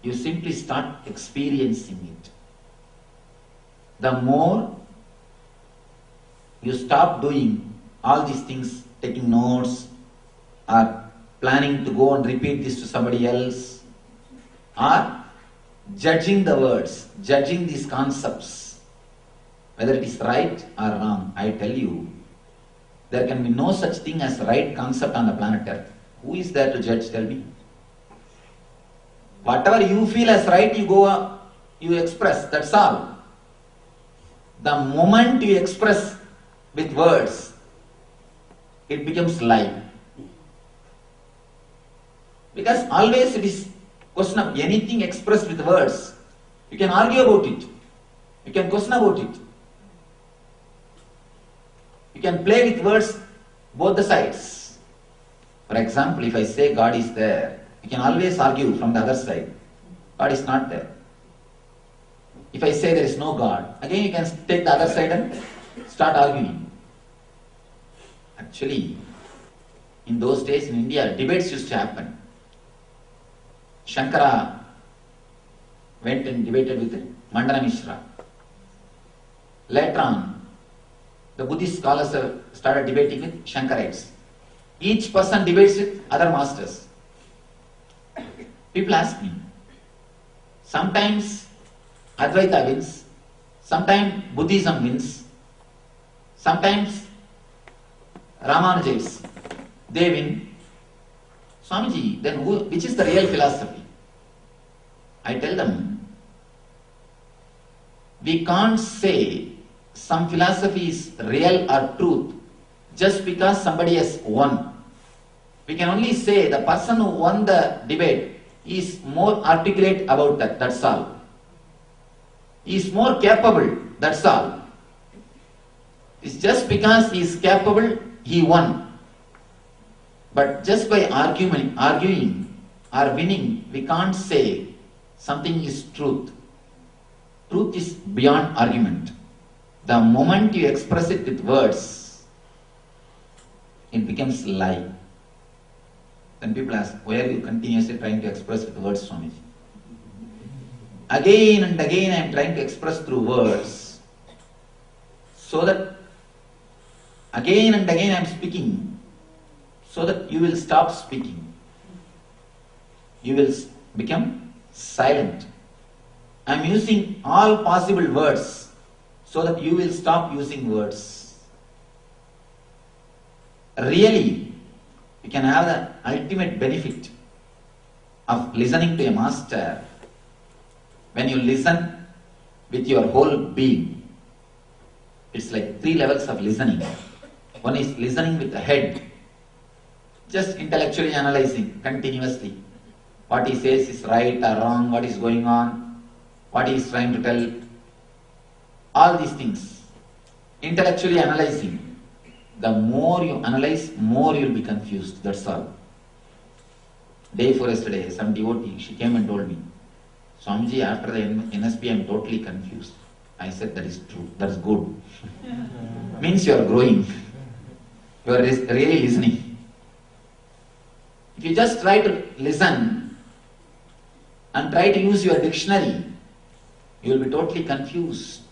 you simply start experiencing it. The more you stop doing all these things, taking notes or planning to go and repeat this to somebody else, or judging the words, judging these concepts, whether it is right or wrong, I tell you, there can be no such thing as right concept on the planet Earth. Who is there to judge? Tell me. Whatever you feel as right, you go, you express, that's all. The moment you express with words, it becomes lie. Because always it is question of anything expressed with words. You can argue about it. You can question about it. You can play with words both the sides. For example, if I say God is there, you can always argue from the other side. God is not there. If I say there is no God, again you can take the other side and start arguing. Actually, in those days in India, debates used to happen. Shankara went and debated with Mandana Mishra. Later on, the Buddhist scholars have started debating with Shankarites. Each person debates with other masters. People ask me, sometimes Advaita wins, sometimes Buddhism wins, sometimes Ramanujas, they win. Swamiji, then which is the real philosophy? I tell them, we can't say some philosophy is real or truth just because somebody has won. We can only say the person who won the debate is more articulate about that, that's all. He is more capable, that's all. It's just because he is capable, he won. But just by arguing or winning, we can't say something is truth. Truth is beyond argument. The moment you express it with words, it becomes lie. Then people ask, why are you continuously trying to express with words, Swamiji? Again and again I am trying to express through words, so that again and again I am speaking, so that you will stop speaking. You will become silent. I am using all possible words so that you will stop using words. Really, you can have the ultimate benefit of listening to a master when you listen with your whole being. It's like 3 levels of listening. One is listening with the head, just intellectually analyzing continuously. What he says is right or wrong, what is going on, what he is trying to tell. All these things. Intellectually analyzing. The more you analyze, more you will be confused. That's all. Day before yesterday, some devotee, she came and told me, Swamiji, after the NSP, I am totally confused. I said, that is true. That's good. Means you are growing. You are really listening. If you just try to listen and try to use your dictionary, you will be totally confused.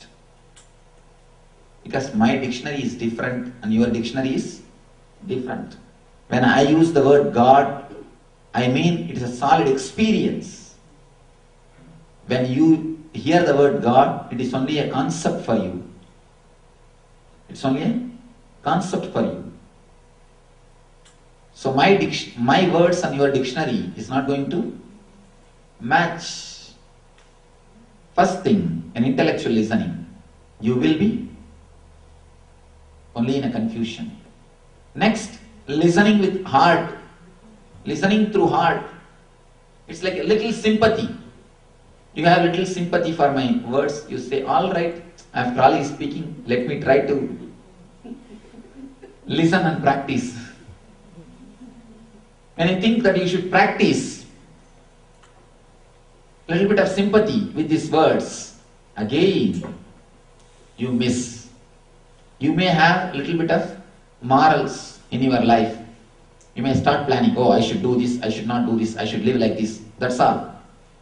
Because my dictionary is different and your dictionary is Different. When I use the word God, I mean it is a solid experience. When you hear the word God, it is only a concept for you. It's only a concept for you. So my words and your dictionary is not going to match. First thing, an intellectual listening, you will be only in a confusion. Next, listening with heart, listening through heart. It's like a little sympathy. You have little sympathy for my words. You say, all right, after all he is speaking, let me try to listen and practice. When you think that you should practice a little bit of sympathy with these words, again you miss. You may have a little bit of morals in your life. You may start planning, oh, I should do this, I should not do this, I should live like this. That's all.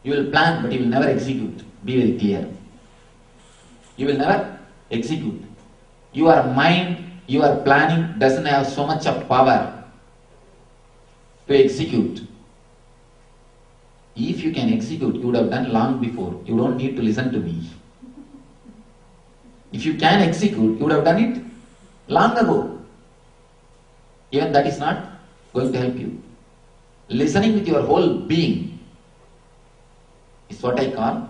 You will plan, but you will never execute. Be very clear. You will never execute. Your mind, your planning doesn't have so much of power to execute. If you can execute, you would have done long before. You don't need to listen to me. If you can execute, you would have done it long ago. Even that is not going to help you. Listening with your whole being is what I call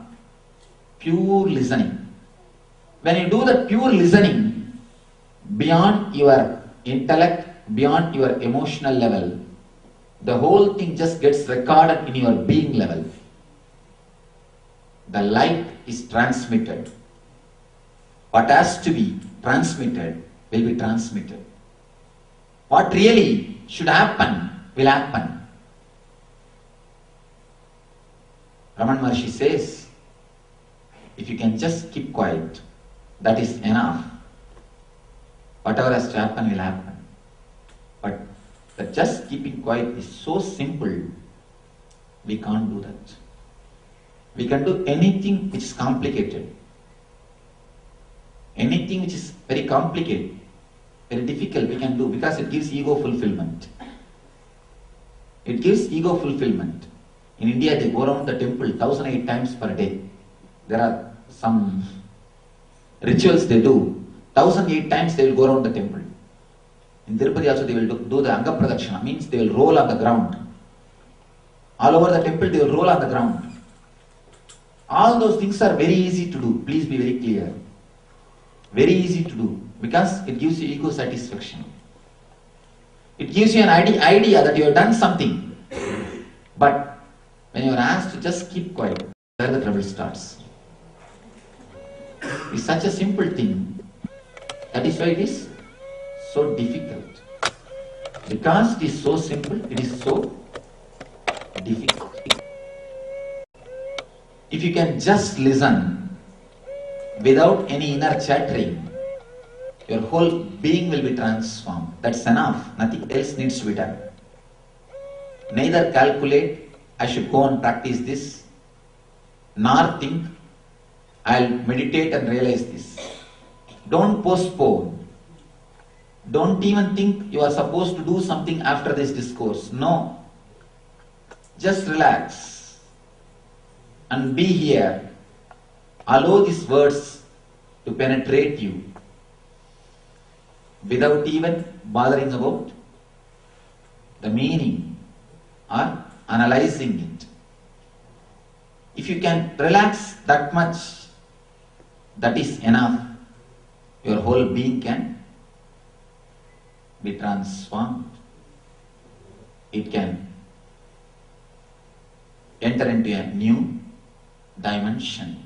pure listening. When you do the pure listening beyond your intellect, beyond your emotional level, the whole thing just gets recorded in your being level. The light is transmitted. What has to be transmitted will be transmitted. What really should happen will happen. Raman Maharshi says, if you can just keep quiet, that is enough. Whatever has to happen will happen. But that just keeping quiet is so simple, we can't do that. We can do anything which is complicated. Anything which is very complicated, very difficult, we can do because it gives ego fulfillment. It gives ego fulfillment. In India, they go around the temple 1008 times per day. There are some rituals they do. 1008 times they will go around the temple. In Tirupati also they will do the Anga Pradakshina, means they will roll on the ground. All over the temple they will roll on the ground. All those things are very easy to do. Please be very clear. Very easy to do because it gives you ego satisfaction. It gives you an idea that you have done something. But when you are asked to just keep quiet, there the trouble starts. It's such a simple thing. That is why it is so difficult. Because it is so simple, it is so difficult. If you can just listen without any inner chattering, your whole being will be transformed. That's enough. Nothing else needs to be done. Neither calculate, I should go and practice this, nor think, I'll meditate and realize this. Don't postpone. Don't even think you are supposed to do something after this discourse. No. Just relax and be here. Allow these words to penetrate you without even bothering about the meaning or analyzing it. If you can relax that much, that is enough. Your whole being can be transformed. It can enter into a new dimension.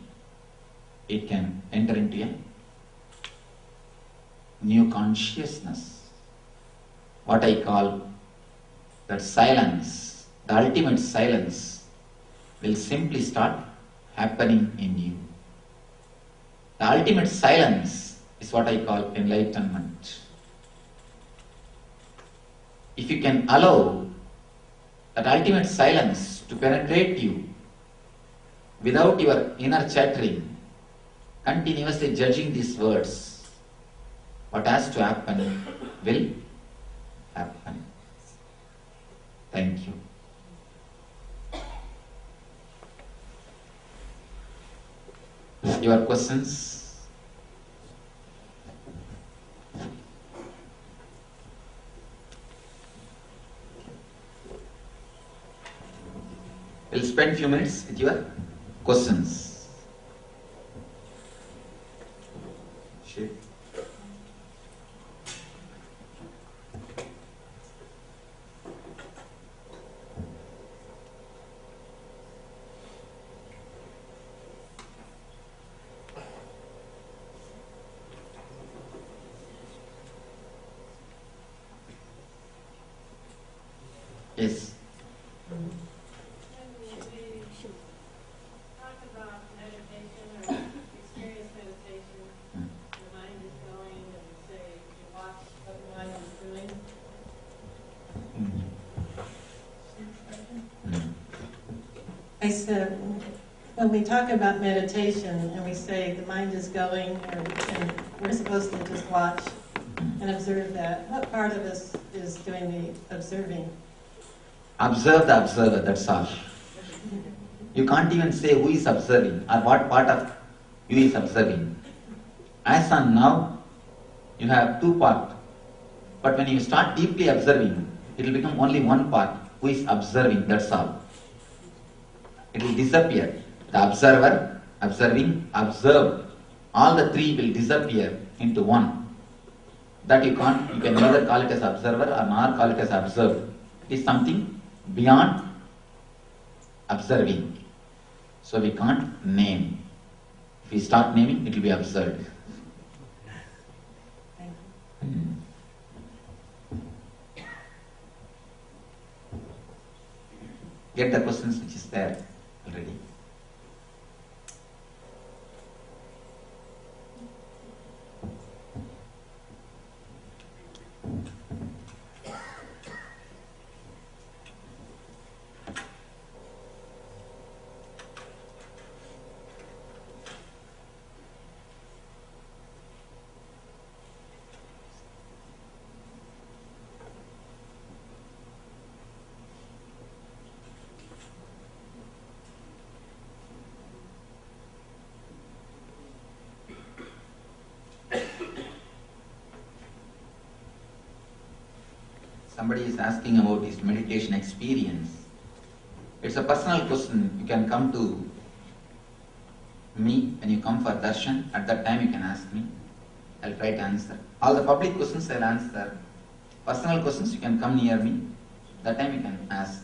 It can enter into a new consciousness. What I call that silence, the ultimate silence, will simply start happening in you. The ultimate silence is what I call enlightenment. If you can allow that ultimate silence to penetrate you without your inner chattering, continuously judging these words, what has to happen will Your questions? We'll spend few minutes with your questions. Sure. Yes.
I said, when we talk about meditation and we say the mind is going, and we're supposed to just watch and observe that, what part of us is doing the observing?
Observe the observer, that's all. You can't even say who is observing or what part of you is observing. As on now, you have two parts. But when you start deeply observing, it will become only one part, who is observing, that's all. It will disappear. The observer, observing, observed. All the three will disappear into one. That you can't, you can neither call it as observer or nor call it as observed. It is something beyond observing. So we can't name. If we start naming, it will be absurd. Get the questions which is there already. Somebody is asking about his meditation experience. It's a personal question. You can come to me when you come for darshan. At that time you can ask me. I'll try to answer. All the public questions I'll answer. Personal questions you can come near me. That time you can ask.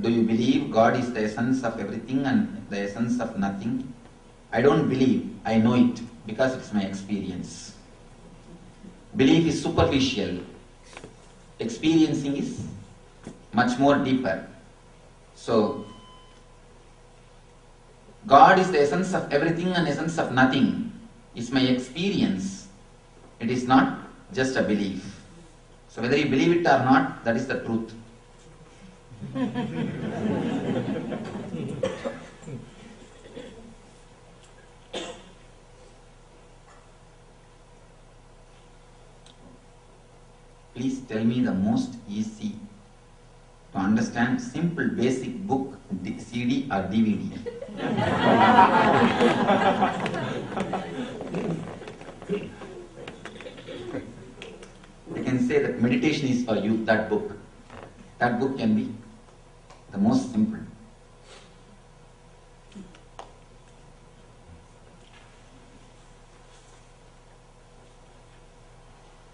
Do you believe God is the essence of everything and the essence of nothing? I don't believe, I know it because it's my experience. Belief is superficial. Experiencing is much more deeper. So, God is the essence of everything and essence of nothing. It's my experience. It is not just a belief. So whether you believe it or not, that is the truth. Please tell me the most easy to understand simple basic book, CD or DVD. You can say that meditation is for you, that book. That book can be the most simple.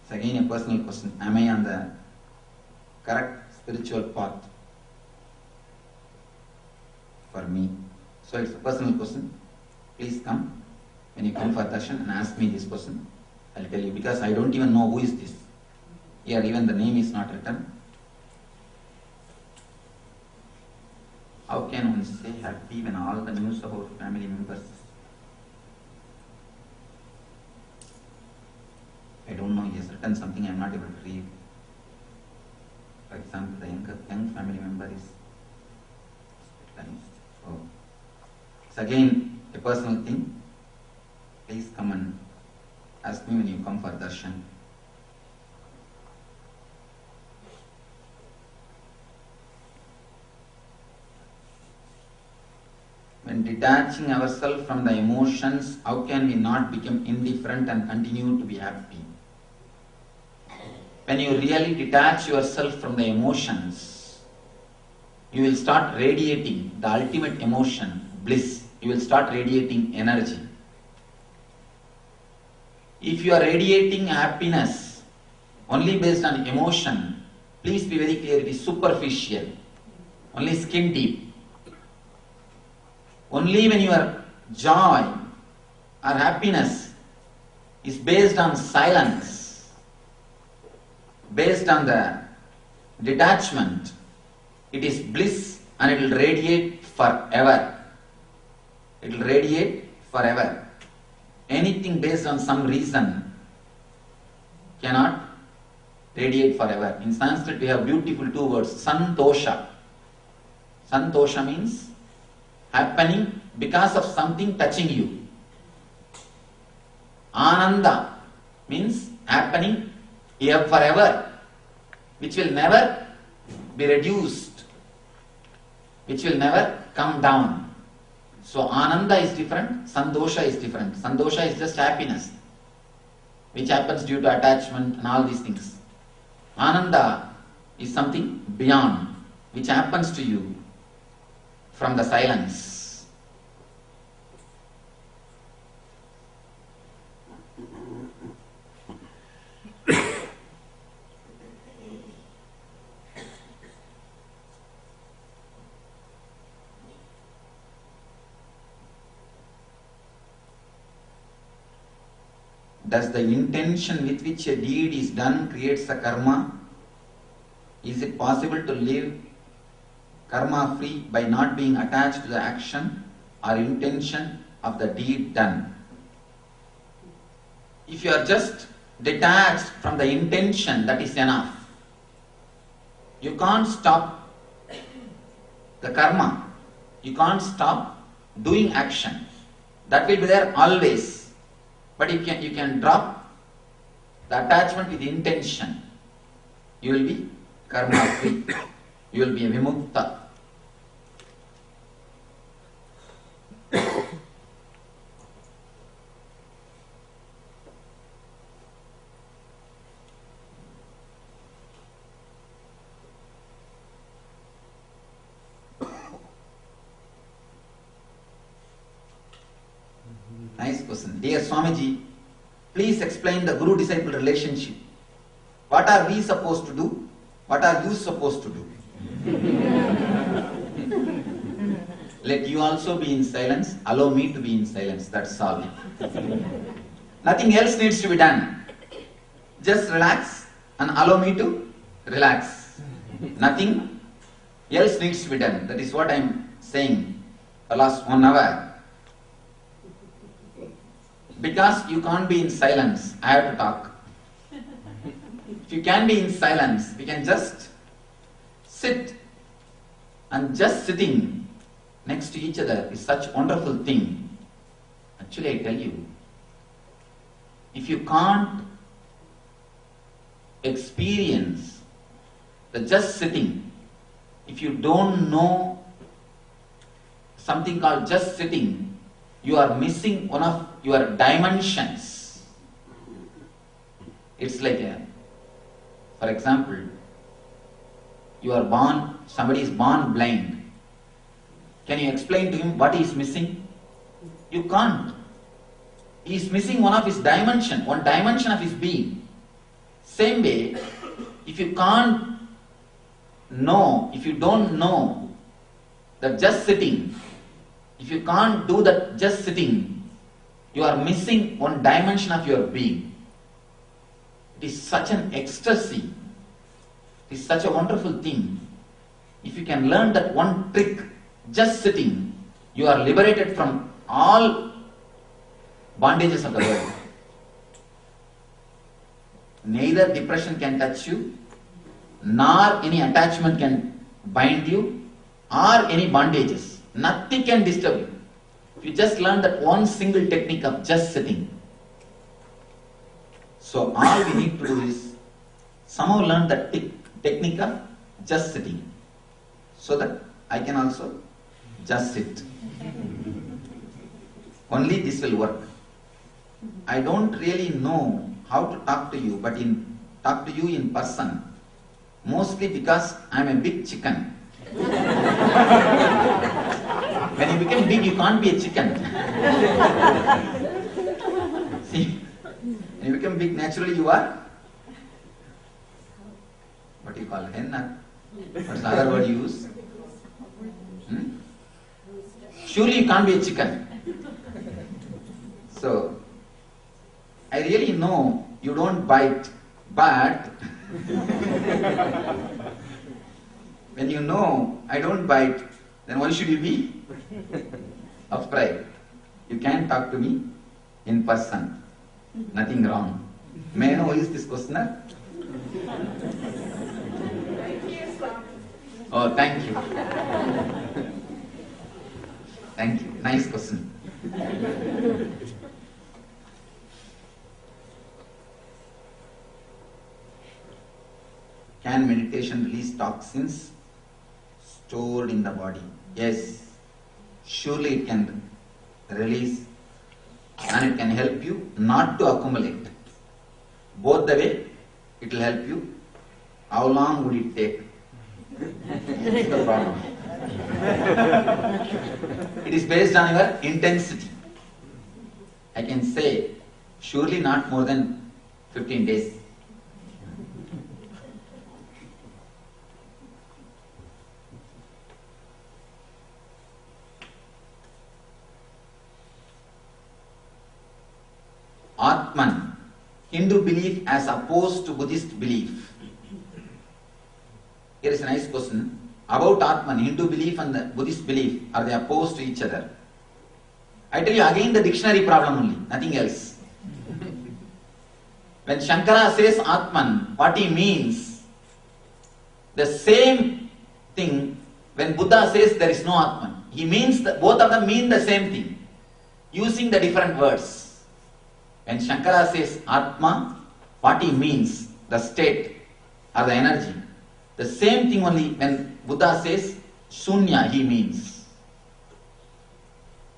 It's again a personal question. Am I on the correct spiritual path for me? So it's a personal question. Please come when you come for darshan and ask me this question. I'll tell you, because I don't even know who is this. Here even the name is not written. How can one stay happy when all the news about family members? I don't know, he has written something I am not able to read. For example, the young family member is hospitalized. So it's again a personal thing. Please come and ask me when you come for darshan. When detaching ourselves from the emotions, how can we not become indifferent and continue to be happy? When you really detach yourself from the emotions, you will start radiating the ultimate emotion, bliss. You will start radiating energy. If you are radiating happiness only based on emotion, please be very clear, it is superficial, only skin deep. Only when your joy or happiness is based on silence, based on the detachment, it is bliss and it will radiate forever. It will radiate forever. Anything based on some reason cannot radiate forever. In Sanskrit we have beautiful two words, santosha. Santosha means happening because of something touching you. Ananda means happening here forever, which will never be reduced, which will never come down. So Ananda is different, Santosha is different. Santosha is just happiness, which happens due to attachment and all these things. Ananda is something beyond, which happens to you from the silence. Does the intention with which a deed is done creates a karma? Is it possible to live karma free by not being attached to the action or intention of the deed done? If you are just detached from the intention, that is enough. You can't stop the karma. You can't stop doing action. That will be there always. But you can drop the attachment with intention. You will be karma free. You will be a vimukta. Nice question. Dear Swamiji, please explain the Guru-disciple relationship. What are we supposed to do? What are you supposed to do? Let you also be in silence. Allow me to be in silence. That's all. Nothing else needs to be done. Just relax and allow me to relax. Nothing else needs to be done. That is what I am saying the last 1 hour. Because you can't be in silence, I have to talk. If you can be in silence, we can just sit, and just sitting next to each other is such a wonderful thing. Actually, I tell you, if you can't experience the just sitting, if you don't know something called just sitting, you are missing one of your dimensions. It's like for example, somebody is born blind. Can you explain to him what he is missing? You can't. He is missing one of his dimension, one dimension of his being. Same way, if you can't know, if you don't know that just sitting, if you can't do that just sitting, you are missing one dimension of your being. It is such an ecstasy. It is such a wonderful thing. If you can learn that one trick, just sitting, you are liberated from all bondages of the world. Neither depression can touch you, nor any attachment can bind you, or any bondages. Nothing can disturb you. If you just learn that one single technique of just sitting. So all we need to do is somehow learn that technique of just sitting, so that I can also Just sit. Only this will work. I don't really know how to talk to you, but talk to you in person. Mostly because I'm a big chicken. When you become big, you can't be a chicken. See, when you become big, naturally you are, what do you call hen? What's the other word you use? Surely you can't be a chicken. So, I really know you don't bite, but when you know I don't bite, then why should you be afraid? You can talk to me in person. Nothing wrong. May I know who is this questioner? Oh, thank you. Thank you. Nice question. Can meditation release toxins stored in the body? Yes. Surely it can release, and it can help you not to accumulate. Both the way, it will help you. How long would it take? That's the problem. It is based on your intensity. I can say, surely not more than 15 days. Atman, Hindu belief as opposed to Buddhist belief. Here is a nice question. About Atman, Hindu belief and the Buddhist belief, are they opposed to each other? I tell you again the dictionary problem only, nothing else. When Shankara says Atman, what he means, the same thing when Buddha says there is no Atman. He means that both of them mean the same thing, using the different words. When Shankara says Atma, what he means, the state or the energy. The same thing only when Buddha says Shunya, he means.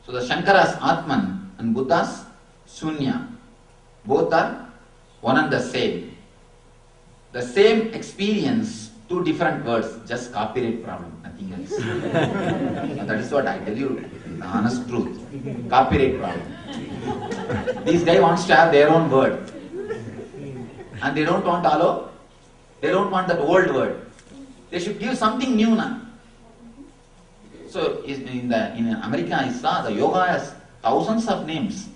So the Shankara's Atman and Buddha's Shunya, both are one and the same. The same experience, two different words, just copyright problem, nothing else. That is what I tell you, the honest truth. Copyright problem. This guy wants to have their own word. And they don't want alo, they don't want that old word. They should give something new now. So in America I saw the yoga has thousands of names.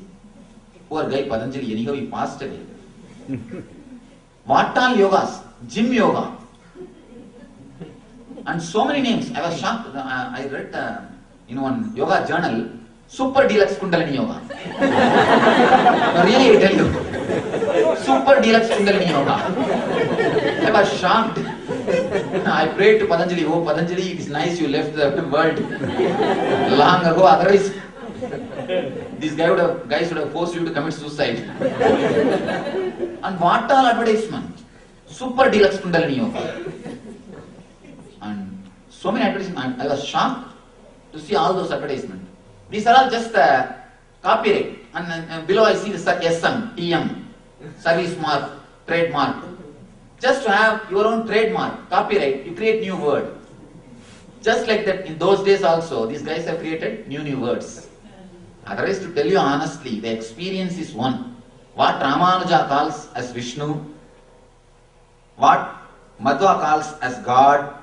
Poor guy Patanjali, anyhow he passed away. What all yogas? Gym yoga. And so many names. I was shocked. I read in one yoga journal, Super Deluxe Kundalini Yoga. Really, I tell you. Super Deluxe Kundalini Yoga. I was shocked. I prayed to Patanjali, oh Patanjali, it is nice you left the world long ago, otherwise this guys would have forced you to commit suicide. And what all advertisement? Super Deluxe Kundalini Yoga. And so many advertisements. I was shocked to see all those advertisements. These are all just copyright. And below I see the SM, TM, service mark, trademark. Just to have your own trademark, copyright, you create new word. Just like that, in those days also, these guys have created new words. Otherwise, to tell you honestly, the experience is one. What Ramanuja calls as Vishnu, what Madhva calls as God,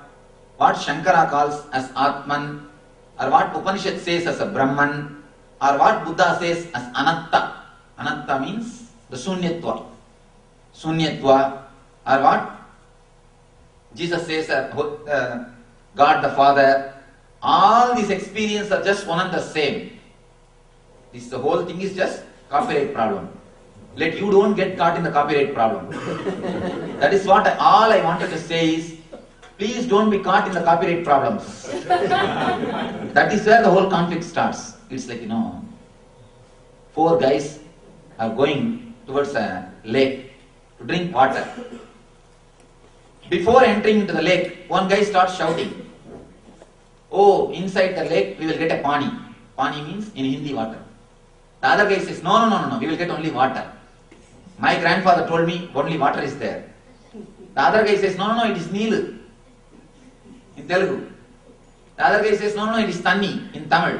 what Shankara calls as Atman, or what Upanishad says as a Brahman, or what Buddha says as Anatta. Anatta means the Sunyatva. Sunyatva, or what Jesus says God the Father. All these experiences are just one and the same. The whole thing is just copyright problem. Let you don't get caught in the copyright problem. That is what all I wanted to say is, please don't be caught in the copyright problems. That is where the whole conflict starts. It's like, 4 guys are going towards a lake to drink water. Before entering into the lake, one guy starts shouting, oh, inside the lake we will get a pani. Pani means in Hindi water. The other guy says, no, we will get only water. My grandfather told me only water is there. The other guy says, no, it is Neelu in Telugu. The other guy says, no, it is Tanni in Tamil.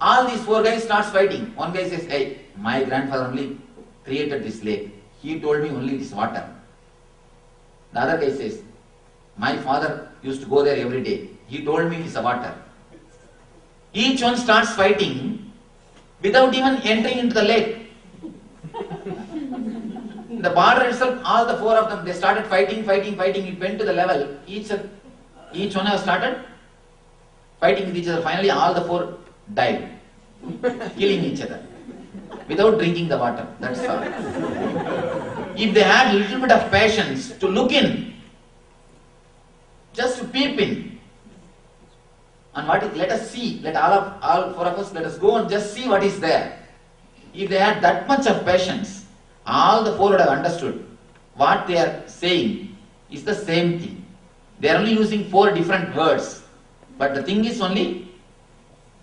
All these four guys starts fighting. One guy says, hey, my grandfather only created this lake. He told me only it is water. The other guy says, my father used to go there every day. He told me it is a water. Each one starts fighting without even entering into the lake. The border itself, all the four of them, they started fighting. It went to the level. Each one has started fighting with each other. Finally, all the four died, killing each other without drinking the water. That's all. If they had a little bit of patience to look in, just to peep in, and let us see, let all four of us, let us go and just see what is there. If they had that much of patience, all the four would have understood what they are saying is the same thing. They are only using four different words, but the thing is only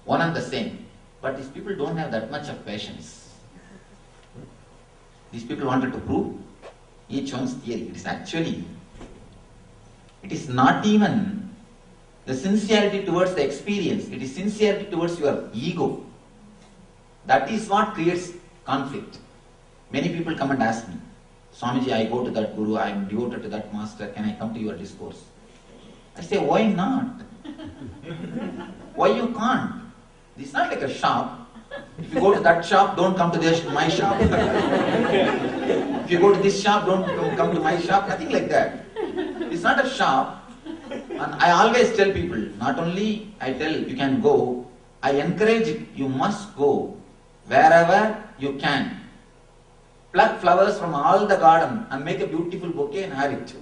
one and the same. But these people don't have that much of patience. These people wanted to prove each one's theory. It is not even the sincerity towards the experience. It is sincerity towards your ego. That is what creates conflict. Many people come and ask me, Swamiji, I go to that guru, I am devoted to that master, can I come to your discourse? I say, why not? Why you can't? This is not like a shop. If you go to that shop, don't come to my shop. If you go to this shop, don't come to my shop. Nothing like that. It's not a shop. And I always tell people, not only I tell you can go, I encourage it. You must go wherever you can. Pluck flowers from all the garden and make a beautiful bouquet and have it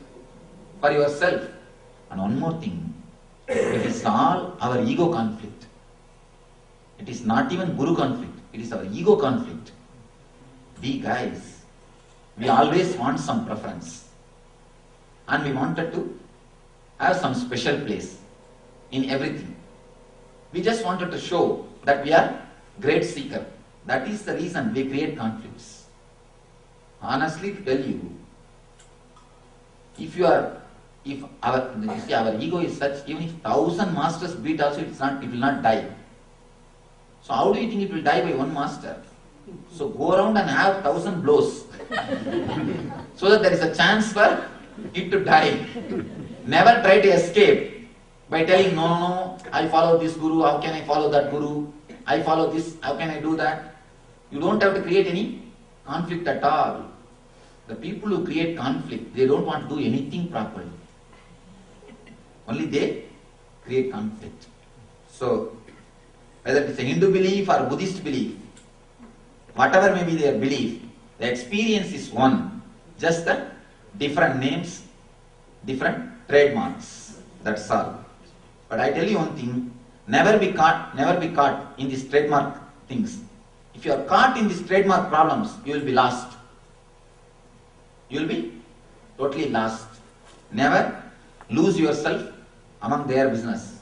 for yourself. And one more thing, it is all our ego conflict. It is not even guru conflict, it is our ego conflict. We guys, we always want some preference. And we wanted to have some special place in everything. We just wanted to show that we are great seeker. That is the reason we create conflicts. Honestly, to tell you, if our ego is such, even if 1,000 masters beat also, it will not die. So how do you think it will die by one master? So go around and have 1,000 blows so that there is a chance for it to die. Never try to escape by telling, no, I follow this guru, how can I follow that guru? I follow this, how can I do that? You don't have to create any conflict at all. The people who create conflict, they don't want to do anything properly. Only they create conflict. So, whether it is a Hindu belief or Buddhist belief, whatever may be their belief, the experience is one. Just the different names, different trademarks. That's all. But I tell you one thing, never be caught in these trademark things. If you are caught in these trademark problems, you will be lost. You will be totally lost. Never lose yourself among their business,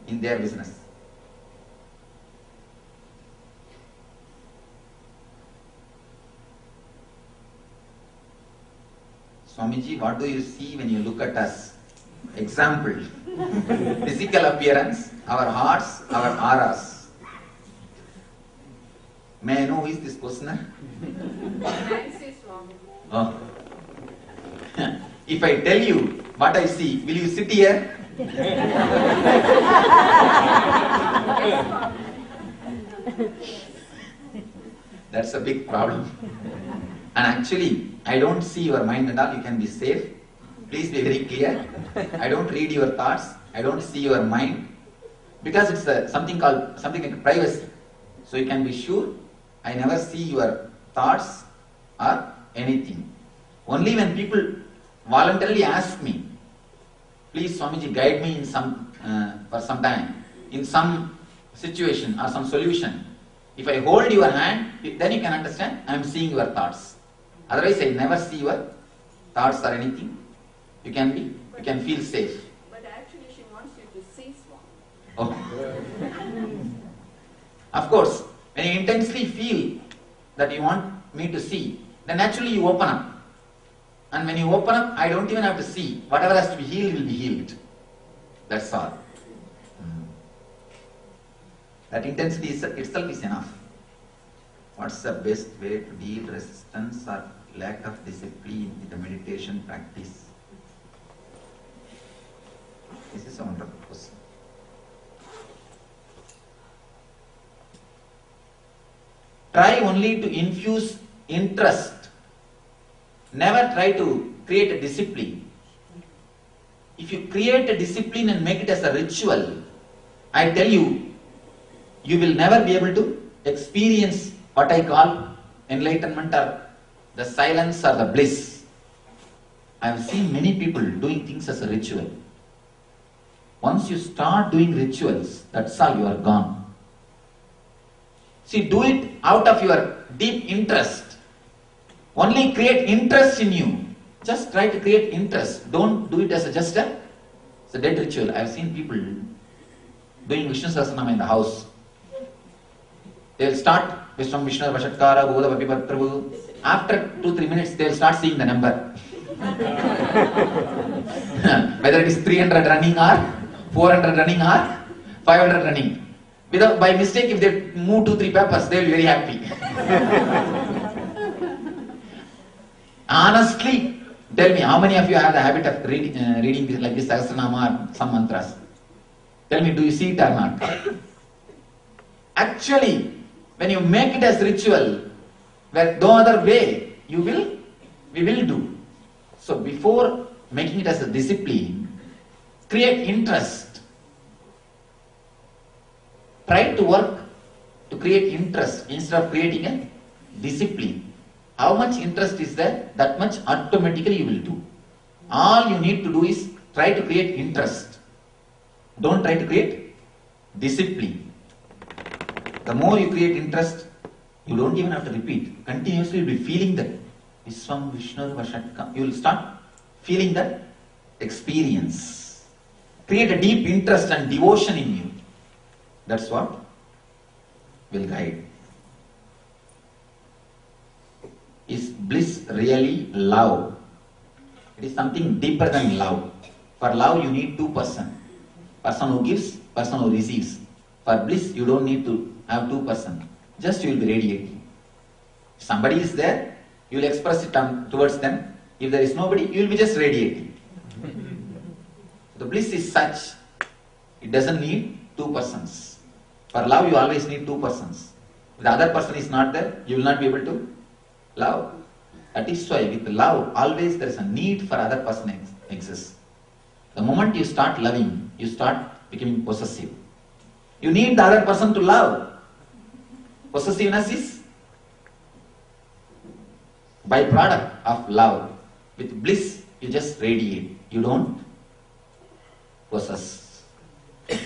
in their business. Swamiji, what do you see when you look at us? Example, physical appearance, our hearts, our auras. May I know who is this questioner?
Nancy Swami.
Oh. If I tell you what I see, will you sit here? That's a big problem. And actually, I don't see your mind at all. You can be safe. Please be very clear. I don't read your thoughts. I don't see your mind. Because it's something like privacy. So you can be sure I never see your thoughts or anything. Only when people voluntarily ask me, please Swamiji, guide me in for some time, in some situation or some solution. If I hold your hand, then you can understand I am seeing your thoughts. Otherwise, I never see your thoughts or anything. You can feel safe.
But actually, she wants
Oh. Of course, when you intensely feel that you want me to see, then naturally you open up. And when you open up, I don't even have to see. Whatever has to be healed will be healed. That's all. That intensity itself is enough. What's the best way to deal resistance or lack of discipline with the meditation practice? This is a wonderful question. Try only to infuse interest. Never try to create a discipline. If you create a discipline and make it as a ritual, I tell you, you will never be able to experience what I call enlightenment or the silence or the bliss. I have seen many people doing things as a ritual. Once you start doing rituals, that's all, you are gone. See, do it out of your deep interest. Only create interest in you. Just try to create interest. Don't do it as it's a dead ritual. I have seen people doing Vishnu Sahasranama in the house. They will start Vishnu Vashatkara Bodha Vapipat Prabhu. After 2-3 minutes, they will start seeing the number. Whether it is 300 running or 400 running or 500 running. By mistake, if they move 2-3 papers, they will be very happy. Honestly, tell me, how many of you have the habit of reading like this Sahasranama or some mantras? Tell me, do you see it or not? Actually, when you make it as ritual, where no other way, we will do. So before making it as a discipline, create interest. Try to work to create interest instead of creating a discipline. How much interest is there, that much automatically you will do. All you need to do is try to create interest. Don't try to create discipline. The more you create interest, you don't even have to repeat. Continuously you'll be feeling that Viswam Vishnu Vashatka. You will start feeling that experience. Create a deep interest and devotion in you. That's what will guide. Is bliss really love? It is something deeper than love. For love you need two persons. Person who gives, person who receives. For bliss you don't need to have two persons. Just you will be radiating. If somebody is there, you will express it towards them. If there is nobody, you will be just radiating. The bliss is such, it doesn't need two persons. For love you always need two persons. If the other person is not there, you will not be able to love. That is why with love, always there is a need for other person exists. The moment you start loving, you start becoming possessive. You need the other person to love. Possessiveness is byproduct of love. With bliss, you just radiate. You don't possess.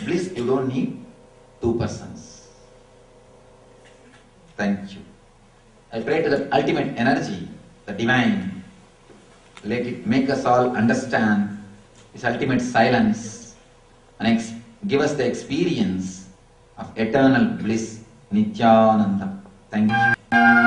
Bliss, you don't need two persons. Thank you. I pray to the ultimate energy, the divine. Let it make us all understand this ultimate silence and give us the experience of eternal bliss, Nityananda. Thank you.